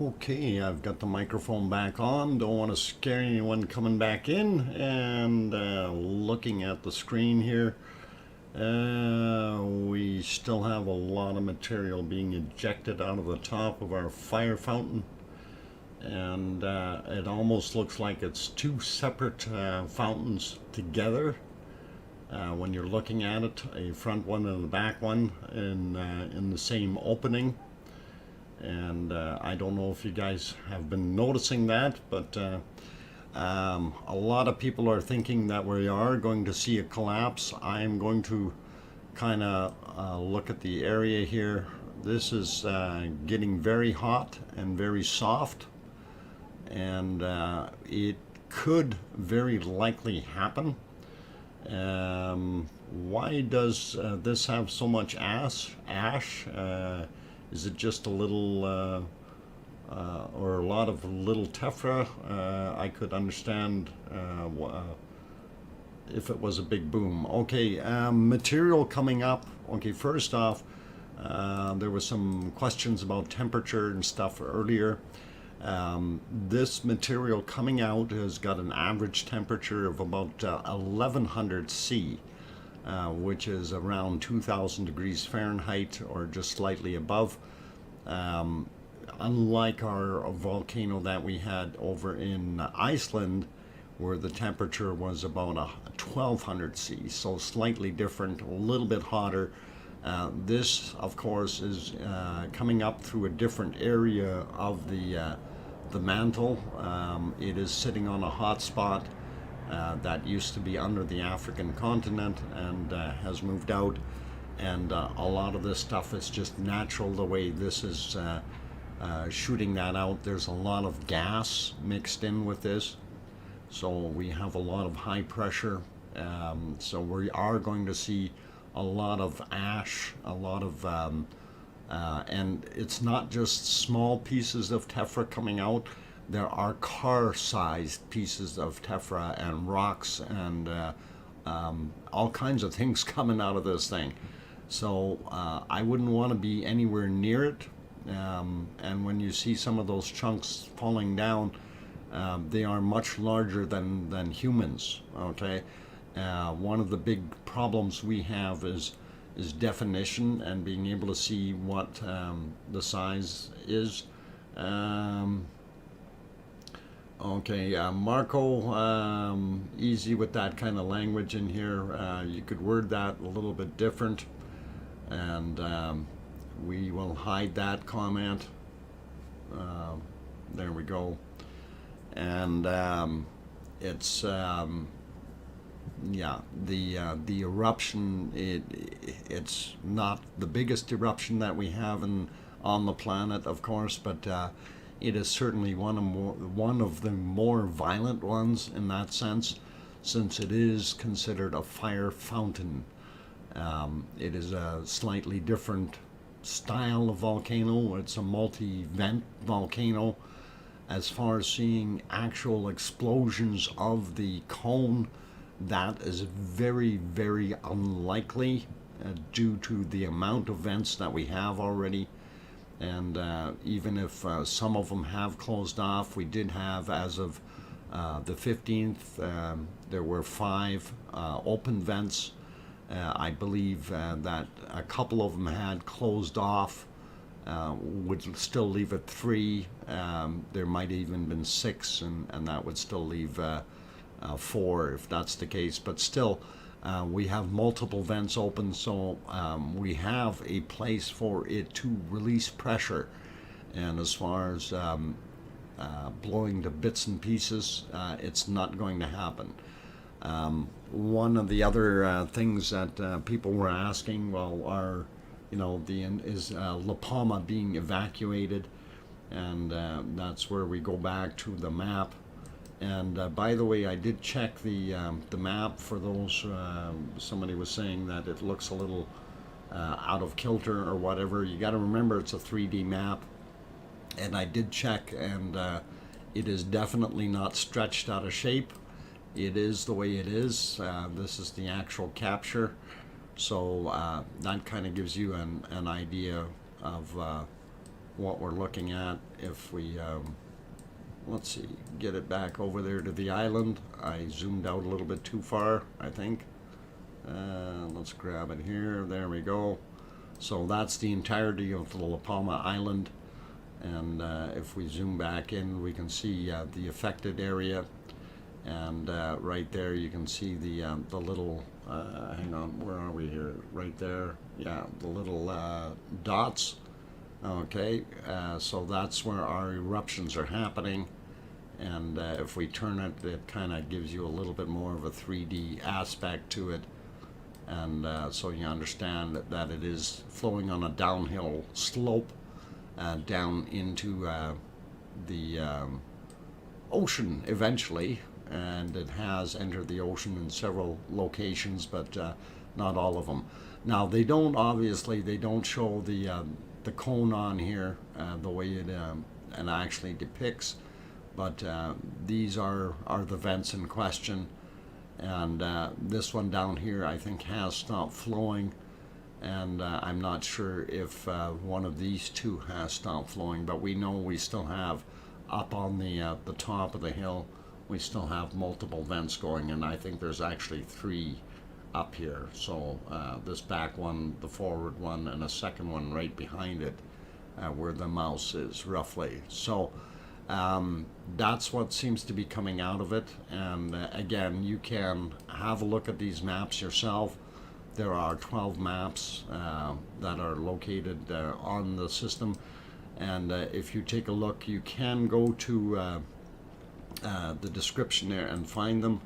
Okay, I've got the microphone back on. Don't want to scare anyone coming back in. And looking at the screen here, we still have a lot of material being ejected out of the top of our fire fountain. And it almost looks like it's two separate fountains together. When you're looking at it, a front one and a back one in the same opening. And I don't know if you guys have been noticing that, but a lot of people are thinking that we are going to see a collapse. I'm going to kind of look at the area here. This is getting very hot and very soft, and it could very likely happen. Why does this have so much ash? Is it just a little or a lot of little tephra? I could understand if it was a big boom. Okay, material coming up. Okay, first off, there was some questions about temperature and stuff earlier. This material coming out has got an average temperature of about 1100 C. Which is around 2000 degrees Fahrenheit or just slightly above. Unlike our volcano that we had over in Iceland, where the temperature was about 1200 C, so slightly different, a little bit hotter. This, of course, is coming up through a different area of the mantle. It is sitting on a hot spot. That used to be under the African continent and has moved out, and a lot of this stuff is just natural the way this is shooting that out. There's a lot of gas mixed in with this, so we have a lot of high pressure, so we are going to see a lot of ash, a lot of and it's not just small pieces of tephra coming out. There are car-sized pieces of tephra and rocks and all kinds of things coming out of this thing. So I wouldn't want to be anywhere near it. And when you see some of those chunks falling down, they are much larger than humans. Okay, one of the big problems we have is definition and being able to see what the size is. Okay, Marco, easy with that kind of language in here. You could word that a little bit different, and we will hide that comment. There we go. And it's yeah, the eruption. It's not the biggest eruption that we have on the planet, of course, but it is certainly one of the more violent ones in that sense, since it is considered a fire fountain. It is a slightly different style of volcano. It's a multi-vent volcano. As far as seeing actual explosions of the cone, that is very, very unlikely due to the amount of vents that we have already. And even if some of them have closed off, we did have, as of the 15th, there were 5 open vents. I believe that a couple of them had closed off, would still leave at 3. There might even been 6, and that would still leave 4 if that's the case. But still, we have multiple vents open, so we have a place for it to release pressure. And as far as blowing to bits and pieces, it's not going to happen. One of the other things that people were asking, well, are, is La Palma being evacuated? And that's where we go back to the map. And by the way, I did check the map for those. Somebody was saying that it looks a little out of kilter or whatever. You got to remember it's a 3D map, and I did check, and it is definitely not stretched out of shape. It is the way it is. This is the actual capture, so that kind of gives you an idea of what we're looking at. If we, let's see, get it back over there to the island. I zoomed out a little bit too far, I think. Let's grab it here. There we go. So that's the entirety of the La Palma Island. And if we zoom back in, we can see the affected area. And right there, you can see the little, hang on, where are we here? Right there. Yeah, the little dots. Okay, so that's where our eruptions are happening. And if we turn it, it kind of gives you a little bit more of a 3D aspect to it. And so you understand that it is flowing on a downhill slope down into the ocean eventually. And it has entered the ocean in several locations, but not all of them. Now, they don't, obviously, they don't show the cone on here the way it actually depicts. But these are the vents in question, and this one down here I think has stopped flowing, and I'm not sure if one of these two has stopped flowing, but we know we still have up on the top of the hill, we still have multiple vents going, and I think there's actually 3 up here. So this back one, the forward one, and a second one right behind it where the mouse is roughly. So that's what seems to be coming out of it. And again, you can have a look at these maps yourself. There are 12 maps that are located on the system, and if you take a look, you can go to the description there and find them.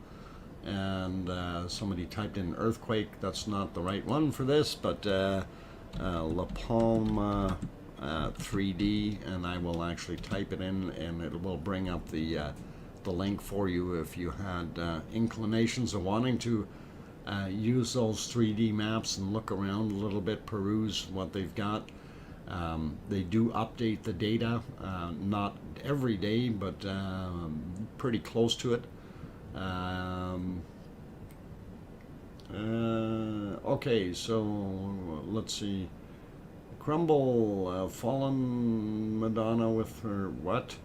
And somebody typed in earthquake. That's not the right one for this, but La Palma 3D, and I will actually type it in, and it will bring up the link for you if you had inclinations of wanting to use those 3D maps and look around a little bit, peruse what they've got. They do update the data, not every day, but pretty close to it. Okay, so let's see. Crumble, fallen Madonna with her what?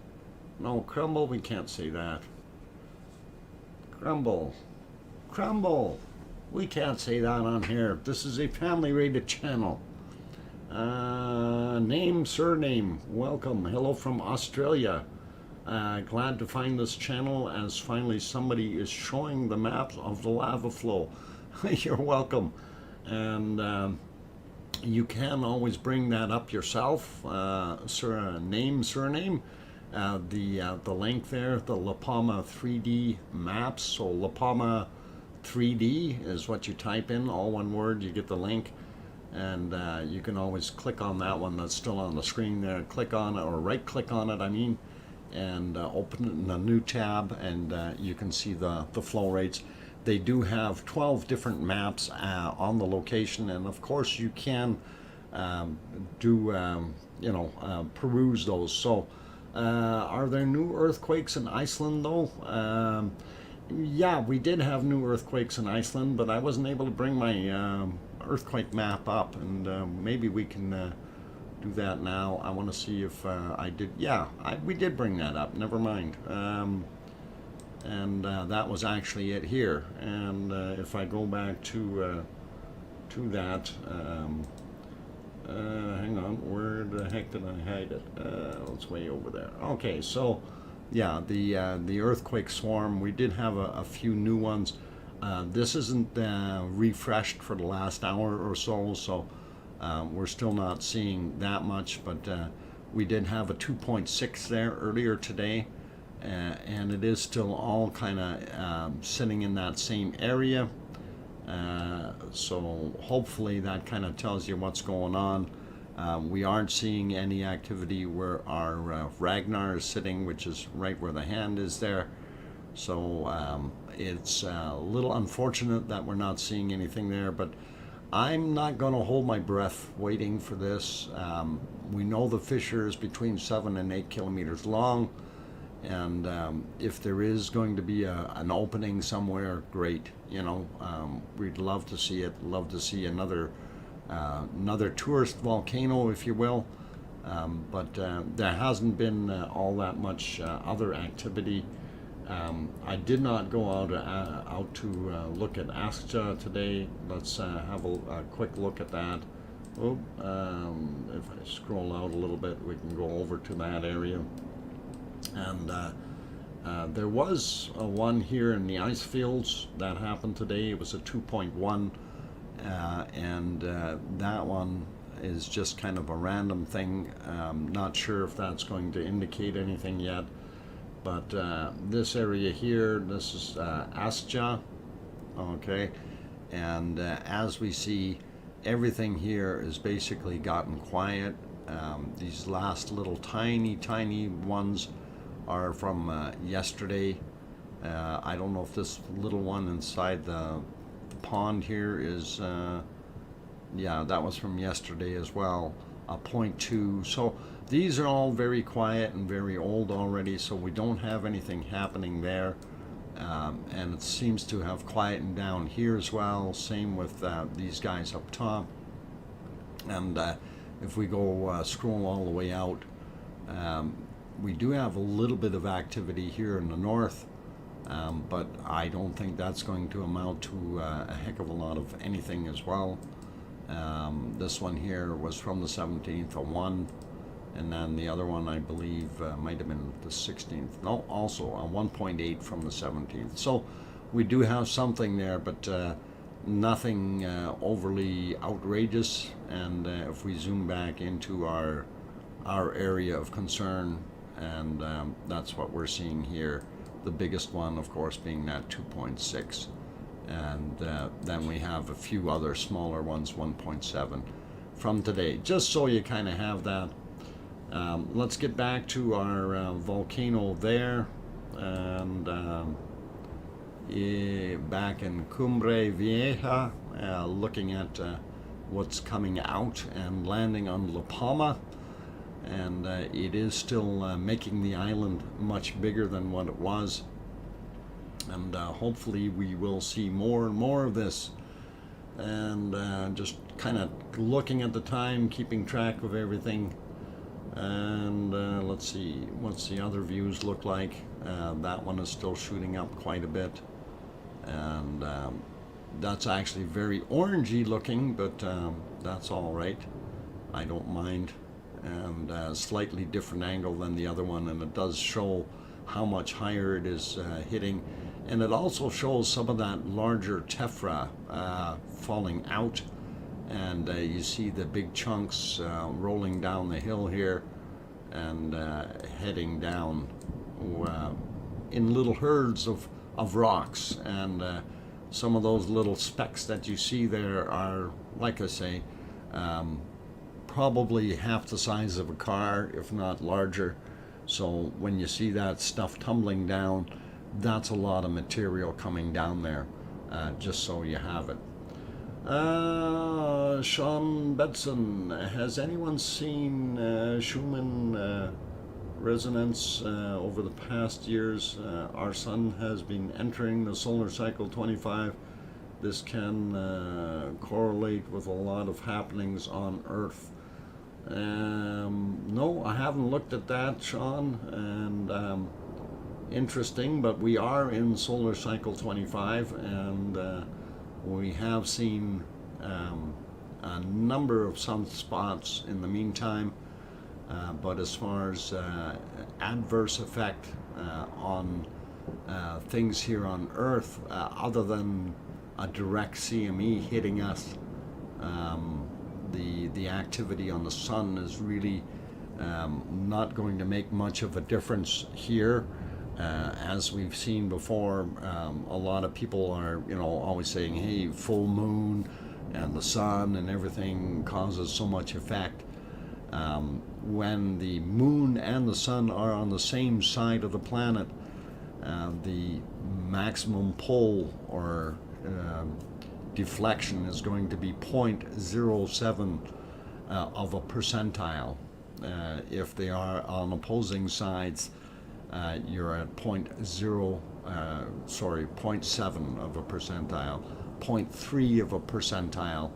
No, crumble, we can't say that. Crumble, we can't say that on here. This is a family rated channel. Name, surname, welcome, hello from Australia. Glad to find this channel as finally somebody is showing the maps of the lava flow. You're welcome. And you can always bring that up yourself. Name, surname, the link there, the La Palma 3D maps. So La Palma 3D is what you type in, all one word, you get the link. And you can always click on that one that's still on the screen there. Click on it, or right click on it, I mean, and open it in a new tab, and you can see the flow rates. They do have 12 different maps on the location, and of course you can peruse those. So are there new earthquakes in Iceland though? Yeah, we did have new earthquakes in Iceland, but I wasn't able to bring my earthquake map up, and maybe we can do that now. I want to see if I did. Yeah, we did bring that up. Never mind. And that was actually it here. And if I go back to that, hang on, where the heck did I hide it? It's way over there. Okay, so yeah, the earthquake swarm. We did have a few new ones. This isn't refreshed for the last hour or so, so we're still not seeing that much, but we did have a 2.6 there earlier today, and it is still all kind of sitting in that same area. So hopefully that kind of tells you what's going on. We aren't seeing any activity where our Ragnar is sitting, which is right where the hand is there. So it's a little unfortunate that we're not seeing anything there, but I'm not going to hold my breath waiting for this. We know the fissure is between 7 and 8 kilometers long, and if there is going to be an opening somewhere, great. You know, we'd love to see it. Love to see another tourist volcano, if you will. But there hasn't been all that much other activity. I did not go out to look at Askja today. Let's have a quick look at that. Oh, if I scroll out a little bit, we can go over to that area. And there was one here in the ice fields that happened today. It was a 2.1, and that one is just kind of a random thing. Not sure if that's going to indicate anything yet. But this area here, this is Askja, okay, and as we see, everything here is basically gotten quiet. These last little tiny ones are from yesterday. I don't know if this little one inside the pond here is, yeah, that was from yesterday as well, a 0.2. So these are all very quiet and very old already, so we don't have anything happening there. And it seems to have quietened down here as well. Same with these guys up top. And if we go scroll all the way out, we do have a little bit of activity here in the north, but I don't think that's going to amount to a heck of a lot of anything as well. This one here was from the 17th, a 1. And then the other one, I believe, might have been the 16th. No, also a 1.8 from the 17th. So we do have something there, but nothing overly outrageous. And if we zoom back into our area of concern, and that's what we're seeing here. The biggest one, of course, being that 2.6. And then we have a few other smaller ones, 1.7 from today. Just so you kind of have that. Let's get back to our volcano there, and back in Cumbre Vieja, looking at what's coming out and landing on La Palma, and it is still making the island much bigger than what it was, and hopefully we will see more and more of this. And just kind of looking at the time, keeping track of everything. And let's see, what's the other views look like? That one is still shooting up quite a bit, and that's actually very orangey looking, but that's all right. I don't mind. And slightly different angle than the other one, and it does show how much higher it is hitting, and it also shows some of that larger tephra falling out. And you see the big chunks rolling down the hill here and heading down in little herds of rocks. And some of those little specks that you see there are, like I say, probably half the size of a car, if not larger. So when you see that stuff tumbling down, that's a lot of material coming down there, just so you have it. Sean Bedson, has anyone seen Schumann resonance over the past years? Our sun has been entering the solar cycle 25. This can correlate with a lot of happenings on Earth. No, I haven't looked at that, Sean, and interesting, but we are in solar cycle 25, and we have seen a number of sunspots in the meantime, but as far as adverse effect on things here on Earth, other than a direct CME hitting us, the activity on the sun is really not going to make much of a difference here. As we've seen before, a lot of people are, always saying, hey, full moon and the sun and everything causes so much effect. When the moon and the sun are on the same side of the planet, the maximum pull or deflection is going to be 0.07 of a percentile. If they are on opposing sides, you're at 0.7 of a percentile, 0.3 of a percentile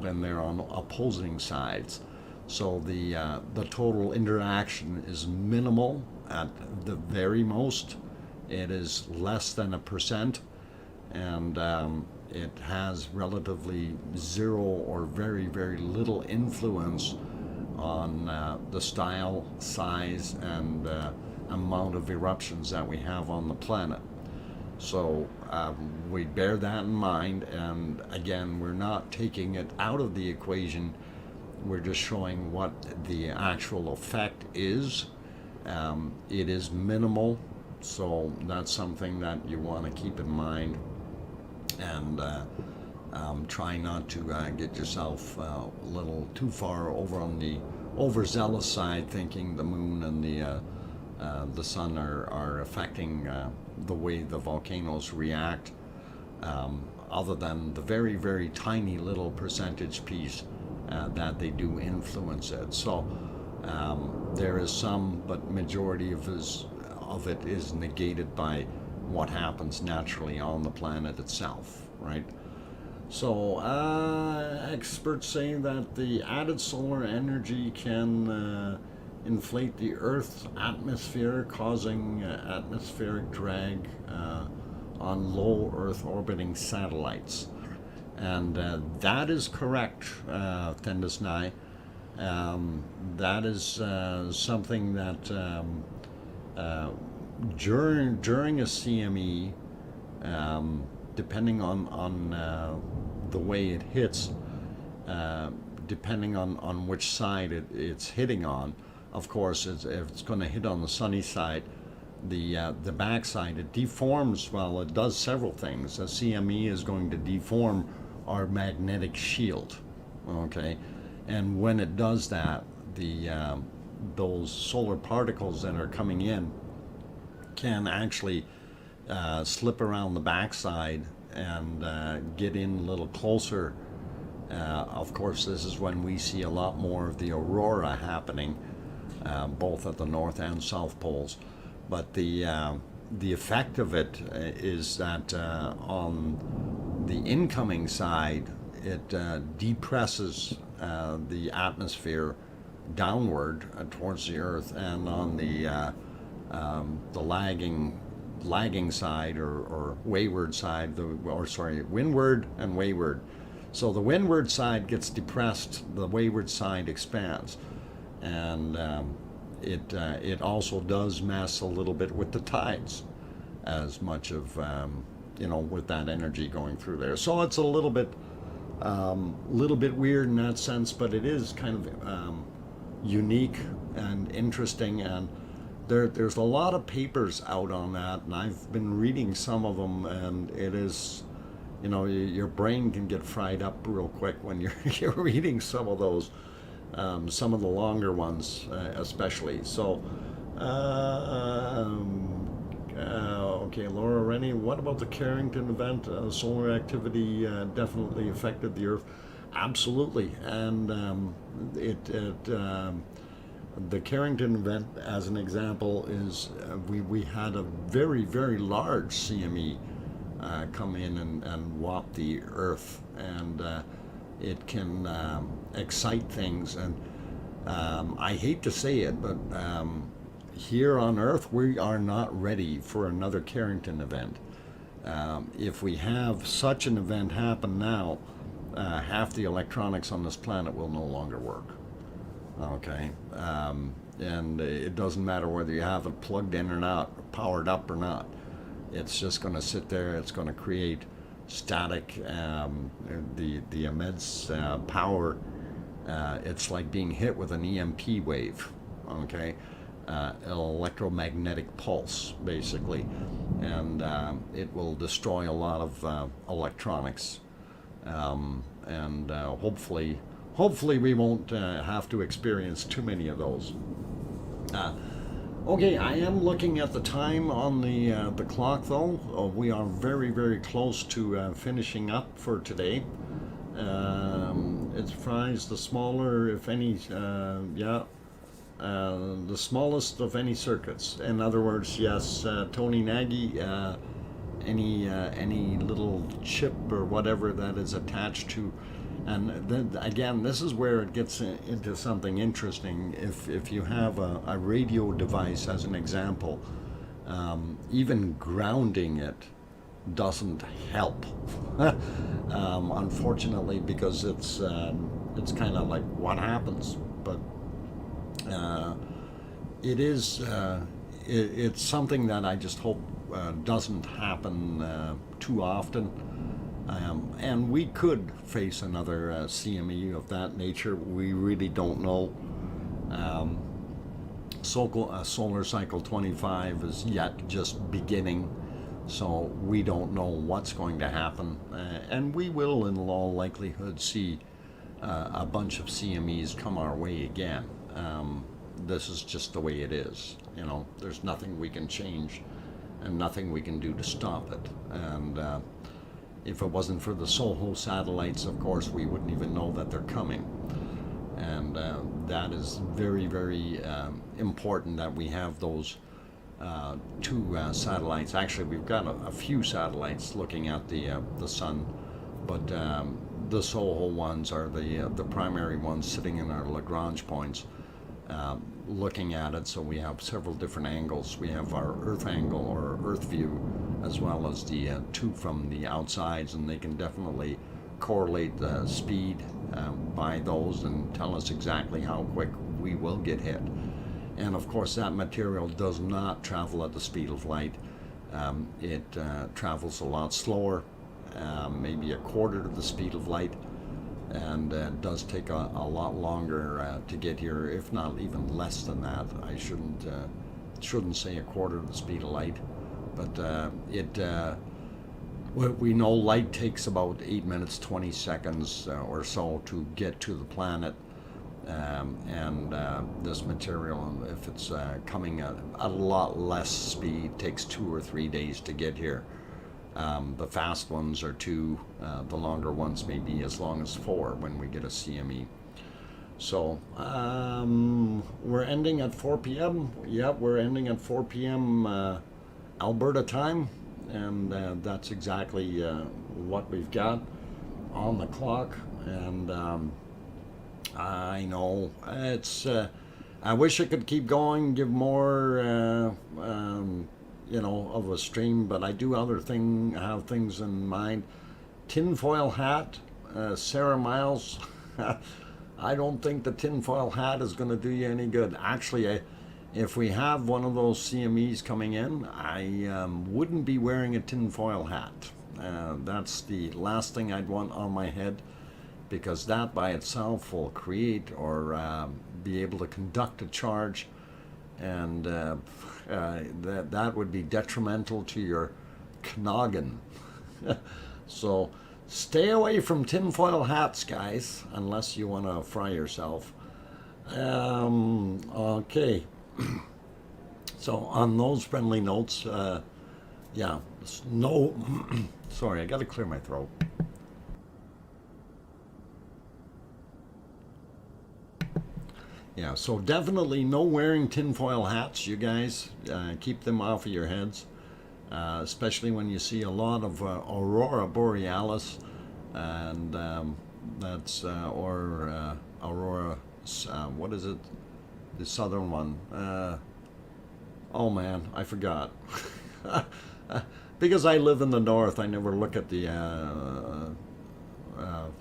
when they're on opposing sides. So the total interaction is minimal at the very most. It is less than 1%, and it has relatively zero or very, very little influence on the style, size, and amount of eruptions that we have on the planet. So we bear that in mind, and again, we're not taking it out of the equation. We're just showing what the actual effect is. It is minimal, so that's something that you want to keep in mind, and try not to get yourself a little too far over on the overzealous side, thinking the moon and the sun are affecting the way the volcanoes react, other than the very, very tiny little percentage piece that they do influence it. So there is some, but majority of it is negated by what happens naturally on the planet itself, right? So experts say that the added solar energy can inflate the Earth's atmosphere, causing atmospheric drag on low Earth orbiting satellites. And that is correct, Tendesnai. That is something that during a CME, depending on the way it hits, depending on which side it's hitting on. Of course, if it's going to hit on the sunny side, the backside, it deforms. Well, it does several things. A CME is going to deform our magnetic shield, okay? And when it does that, those solar particles that are coming in can actually slip around the backside and get in a little closer. Of course, this is when we see a lot more of the aurora happening, both at the north and south poles. But the effect of it is that on the incoming side, it depresses the atmosphere downward towards the Earth, and on the lagging side or wayward side, windward and wayward. So the windward side gets depressed, the wayward side expands, and it also does mess a little bit with the tides, as much of with that energy going through there. So it's a little bit weird in that sense, but it is kind of unique and interesting, and there's a lot of papers out on that, and I've been reading some of them, and it is, your brain can get fried up real quick when you're reading some of those, some of the longer ones especially. So, okay, Laura Rennie, what about the Carrington Event? Solar activity definitely affected the Earth. Absolutely, and the Carrington Event, as an example, is we had a very, very large CME come in and whop the Earth, and it can excite things. And I hate to say it, but here on Earth, we are not ready for another Carrington Event. If we have such an event happen now, half the electronics on this planet will no longer work. Okay, and it doesn't matter whether you have it plugged in or not, powered up or not. It's just going to sit there. It's going to create static. The immense power. It's like being hit with an EMP wave. Okay, an electromagnetic pulse, basically, and it will destroy a lot of electronics, and hopefully we won't have to experience too many of those. Okay, I am looking at the time on the clock, though. We are very, very close to finishing up for today. It's fries the smaller, if any, the smallest of any circuits. In other words, yes, Tony Nagy, any little chip or whatever that is attached to And then, again, this is where it gets into something interesting. If you have a radio device, as an example, even grounding it doesn't help. Unfortunately, because it's kind of like what happens. But it's something that I just hope doesn't happen too often. And we could face another CME of that nature. We really don't know. Solar cycle 25 is yet just beginning, so we don't know what's going to happen. And we will, in all likelihood, see a bunch of CMEs come our way again. This is just the way it is. You know, there's nothing we can change and nothing we can do to stop it. And if it wasn't for the SOHO satellites, of course, we wouldn't even know that they're coming. And that is very, very important that we have those two satellites. Actually, we've got a few satellites looking at the sun, but the SOHO ones are the primary ones sitting in our Lagrange points, looking at it. So we have several different angles. We have our Earth angle or Earth view, as well as the two from the outsides, and they can definitely correlate the speed by those and tell us exactly how quick we will get hit. And of course, that material does not travel at the speed of light. It travels a lot slower, maybe a quarter of the speed of light, and does take a lot longer to get here, if not even less than that. I shouldn't say a quarter of the speed of light, but we know light takes about 8 minutes 20 seconds or so to get to the planet, and this material, if it's coming at a lot less speed, takes 2 or 3 days to get here. The fast ones are 2, the longer ones may be as long as 4 when we get a CME. So we're ending at 4 p.m. Yep, we're ending at 4 p.m. Alberta time, and that's exactly what we've got on the clock. And I know it's I wish I could keep going, give more you know, of a stream, but I do have things in mind. Tinfoil hat, Sarah Miles. I don't think the tinfoil hat is going to do you any good. Actually, if we have one of those CMEs coming in, I wouldn't be wearing a tinfoil hat. That's the last thing I'd want on my head, because that by itself will create or be able to conduct a charge, and that would be detrimental to your noggin. So stay away from tinfoil hats, guys, unless you want to fry yourself. Okay. So on those friendly notes, yeah, no, sorry, I got to clear my throat. Yeah, so definitely no wearing tinfoil hats, you guys. Keep them off of your heads, especially when you see a lot of aurora borealis, and that's or aurora. What is it? The southern one. Oh man, I forgot. Because I live in the north, I never look at the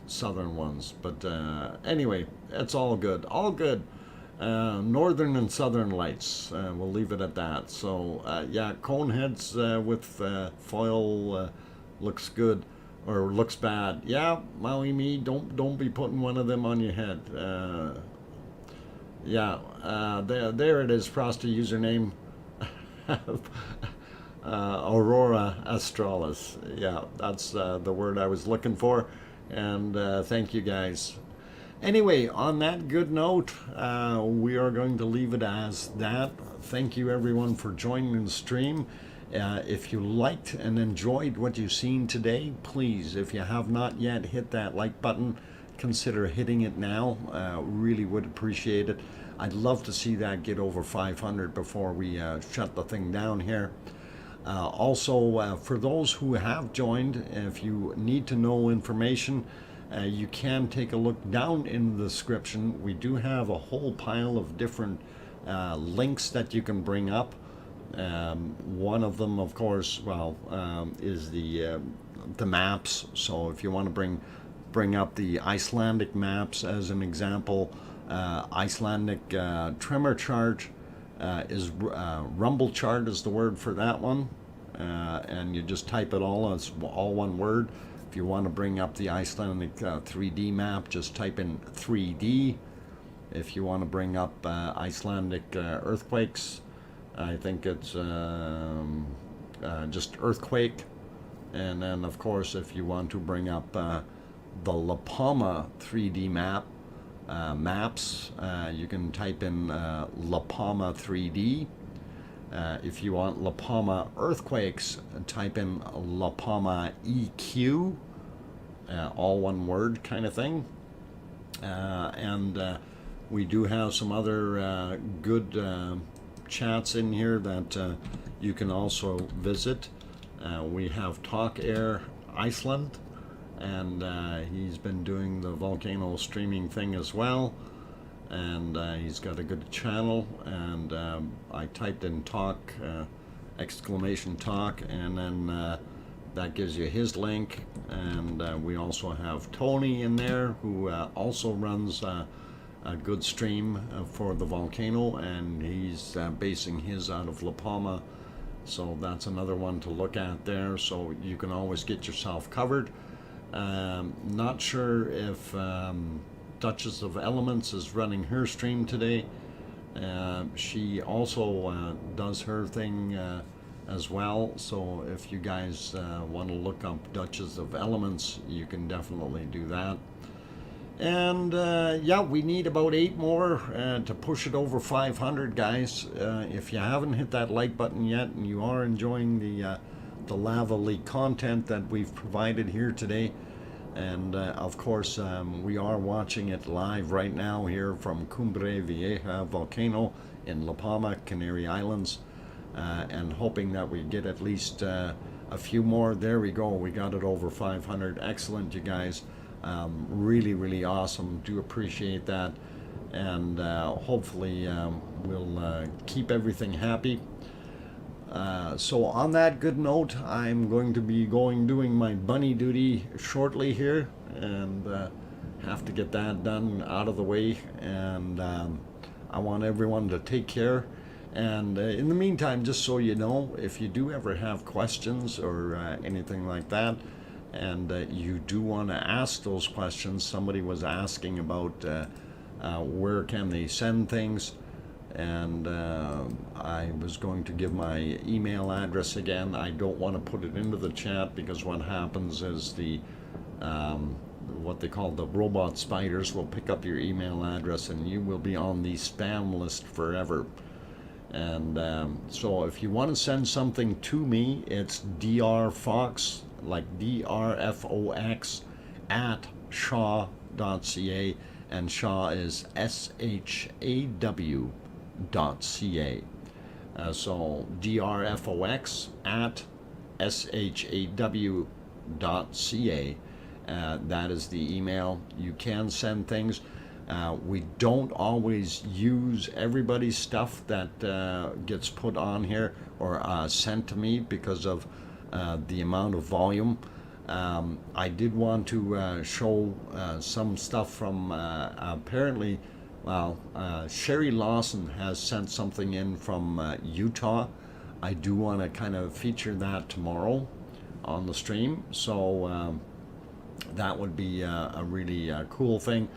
southern ones. But anyway, it's all good. All good. Northern and southern lights. We'll leave it at that. So yeah, cone heads with foil looks good, or looks bad. Yeah, Maui me, don't be putting one of them on your head. Yeah, there it is. Frosty username. Aurora Australis. Yeah, that's the word I was looking for. And thank you guys. Anyway, on that good note, we are going to leave it as that. Thank you everyone for joining the stream. If you liked and enjoyed what you've seen today, please, if you have not yet hit that like button, consider hitting it now. Really would appreciate it. I'd love to see that get over 500 before we shut the thing down here. Also, for those who have joined, if you need to know information, You can take a look down in the description. We do have a whole pile of different links that you can bring up. One of them, of course, is the maps. So if you want to bring up the Icelandic maps as an example, Icelandic tremor chart is rumble chart is the word for that one, and you just type it all as all one word. If you want to bring up the Icelandic 3D map, just type in 3D. If you want to bring up Icelandic earthquakes, I think it's just earthquake. And then, of course, if you want to bring up the La Palma 3D maps, you can type in La Palma 3D. If you want La Palma earthquakes, type in La Palma EQ, all one word kind of thing. And we do have some other good chats in here that you can also visit. We have Talk Air Iceland, and he's been doing the volcano streaming thing as well, and he's got a good channel. And I typed in talk exclamation talk, and then that gives you his link. And we also have Tony in there, who also runs a good stream for the volcano, and he's basing his out of La Palma. So that's another one to look at there, so you can always get yourself covered. Not sure if Duchess of Elements is running her stream today. She also does her thing as well, so if you guys want to look up Duchess of Elements, you can definitely do that. And yeah, we need about 8 more to push it over 500, guys. If you haven't hit that like button yet, and you are enjoying the lava leak content that we've provided here today, and of course we are watching it live right now here from Cumbre Vieja volcano in La Palma, Canary Islands, and hoping that we get at least a few more. There we go, we got it over 500. Excellent, you guys. Really, really awesome. Do appreciate that, and hopefully we'll keep everything happy. So on that good note, I'm going to be doing my bunny duty shortly here, and have to get that done out of the way. And I want everyone to take care. And in the meantime, just so you know, if you do ever have questions or anything like that, and you do want to ask those questions, somebody was asking about where can they send things, and I was going to give my email address again. I don't want to put it into the chat, because what happens is the what they call the robot spiders will pick up your email address, and you will be on the spam list forever. And so if you want to send something to me, it's DrFox, like DrFox at shaw.ca, and Shaw is SHAW.ca. So DrFox at SHAW.ca. That is the email. You can send things. We don't always use everybody's stuff that gets put on here or sent to me because of the amount of volume. I did want to show some stuff from apparently, Sherry Lawson has sent something in from Utah. I do want to kind of feature that tomorrow on the stream, so that would be a really cool thing.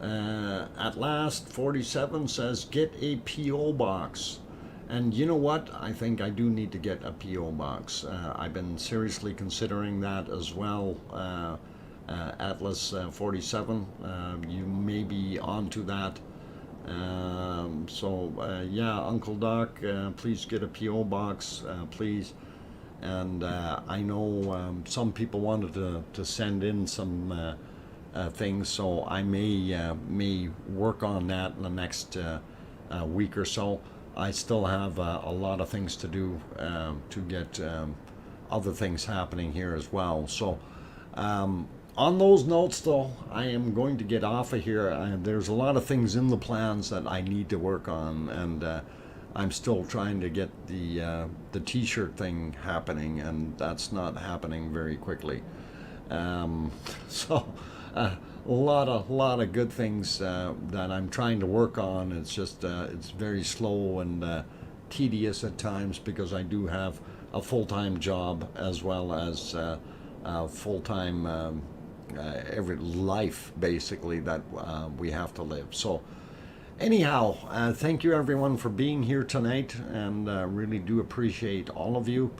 At last 47 says get a PO box. And you know what? I think I do need to get a PO box. I've been seriously considering that as well. Atlas 47, you may be onto that. Yeah, Uncle Doc, please get a PO box, please. And I know some people wanted to send in some things, so I may work on that in the next week or so. I still have a lot of things to do to get other things happening here as well. So On those notes, though, I am going to get off of here. There's a lot of things in the plans that I need to work on, and I'm still trying to get the T-shirt thing happening, and that's not happening very quickly. So a lot of good things that I'm trying to work on. It's just it's very slow and tedious at times because I do have a full-time job as well as full-time every life basically that we have to live. So anyhow, thank you everyone for being here tonight, and really do appreciate all of you.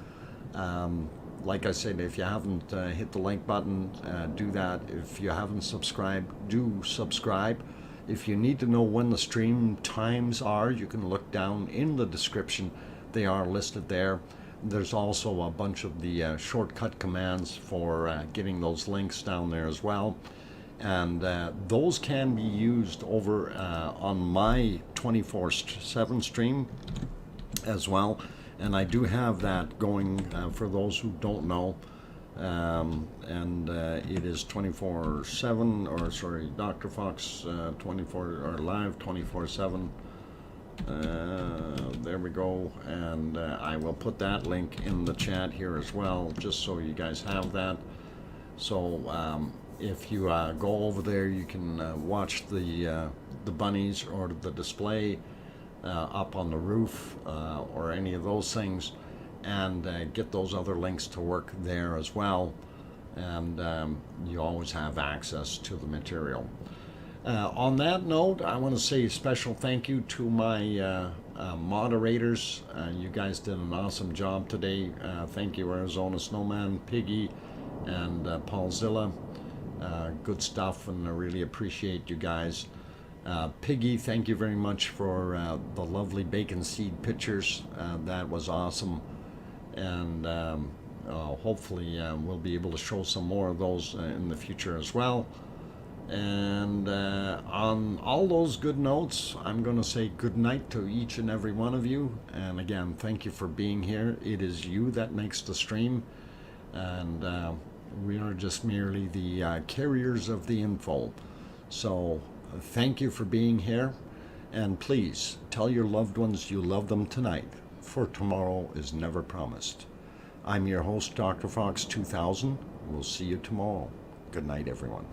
Like I said, if you haven't hit the like button, do that. If you haven't subscribed, do subscribe. If you need to know when the stream times are, you can look down in the description. They are listed there. There's also a bunch of the shortcut commands for getting those links down there as well. And those can be used over on my 24/7 stream as well. And I do have that going for those who don't know. It is 24/7, or sorry, Dr. Fox 24 or live 24/7. There we go, and I will put that link in the chat here as well, just so you guys have that. So if you go over there, you can watch the bunnies or the display up on the roof or any of those things, and get those other links to work there as well. And you always have access to the material. On that note, I want to say a special thank you to my moderators. You guys did an awesome job today. Thank you, Arizona Snowman, Piggy, and Paulzilla. Good stuff, and I really appreciate you guys. Piggy, thank you very much for the lovely bacon seed pictures. That was awesome. And hopefully we'll be able to show some more of those in the future as well. And on all those good notes, I'm going to say good night to each and every one of you. And again, thank you for being here. It is you that makes the stream. And we are just merely the carriers of the info. So thank you for being here. And please tell your loved ones you love them tonight, for tomorrow is never promised. I'm your host, DrFox2000. We'll see you tomorrow. Good night, everyone.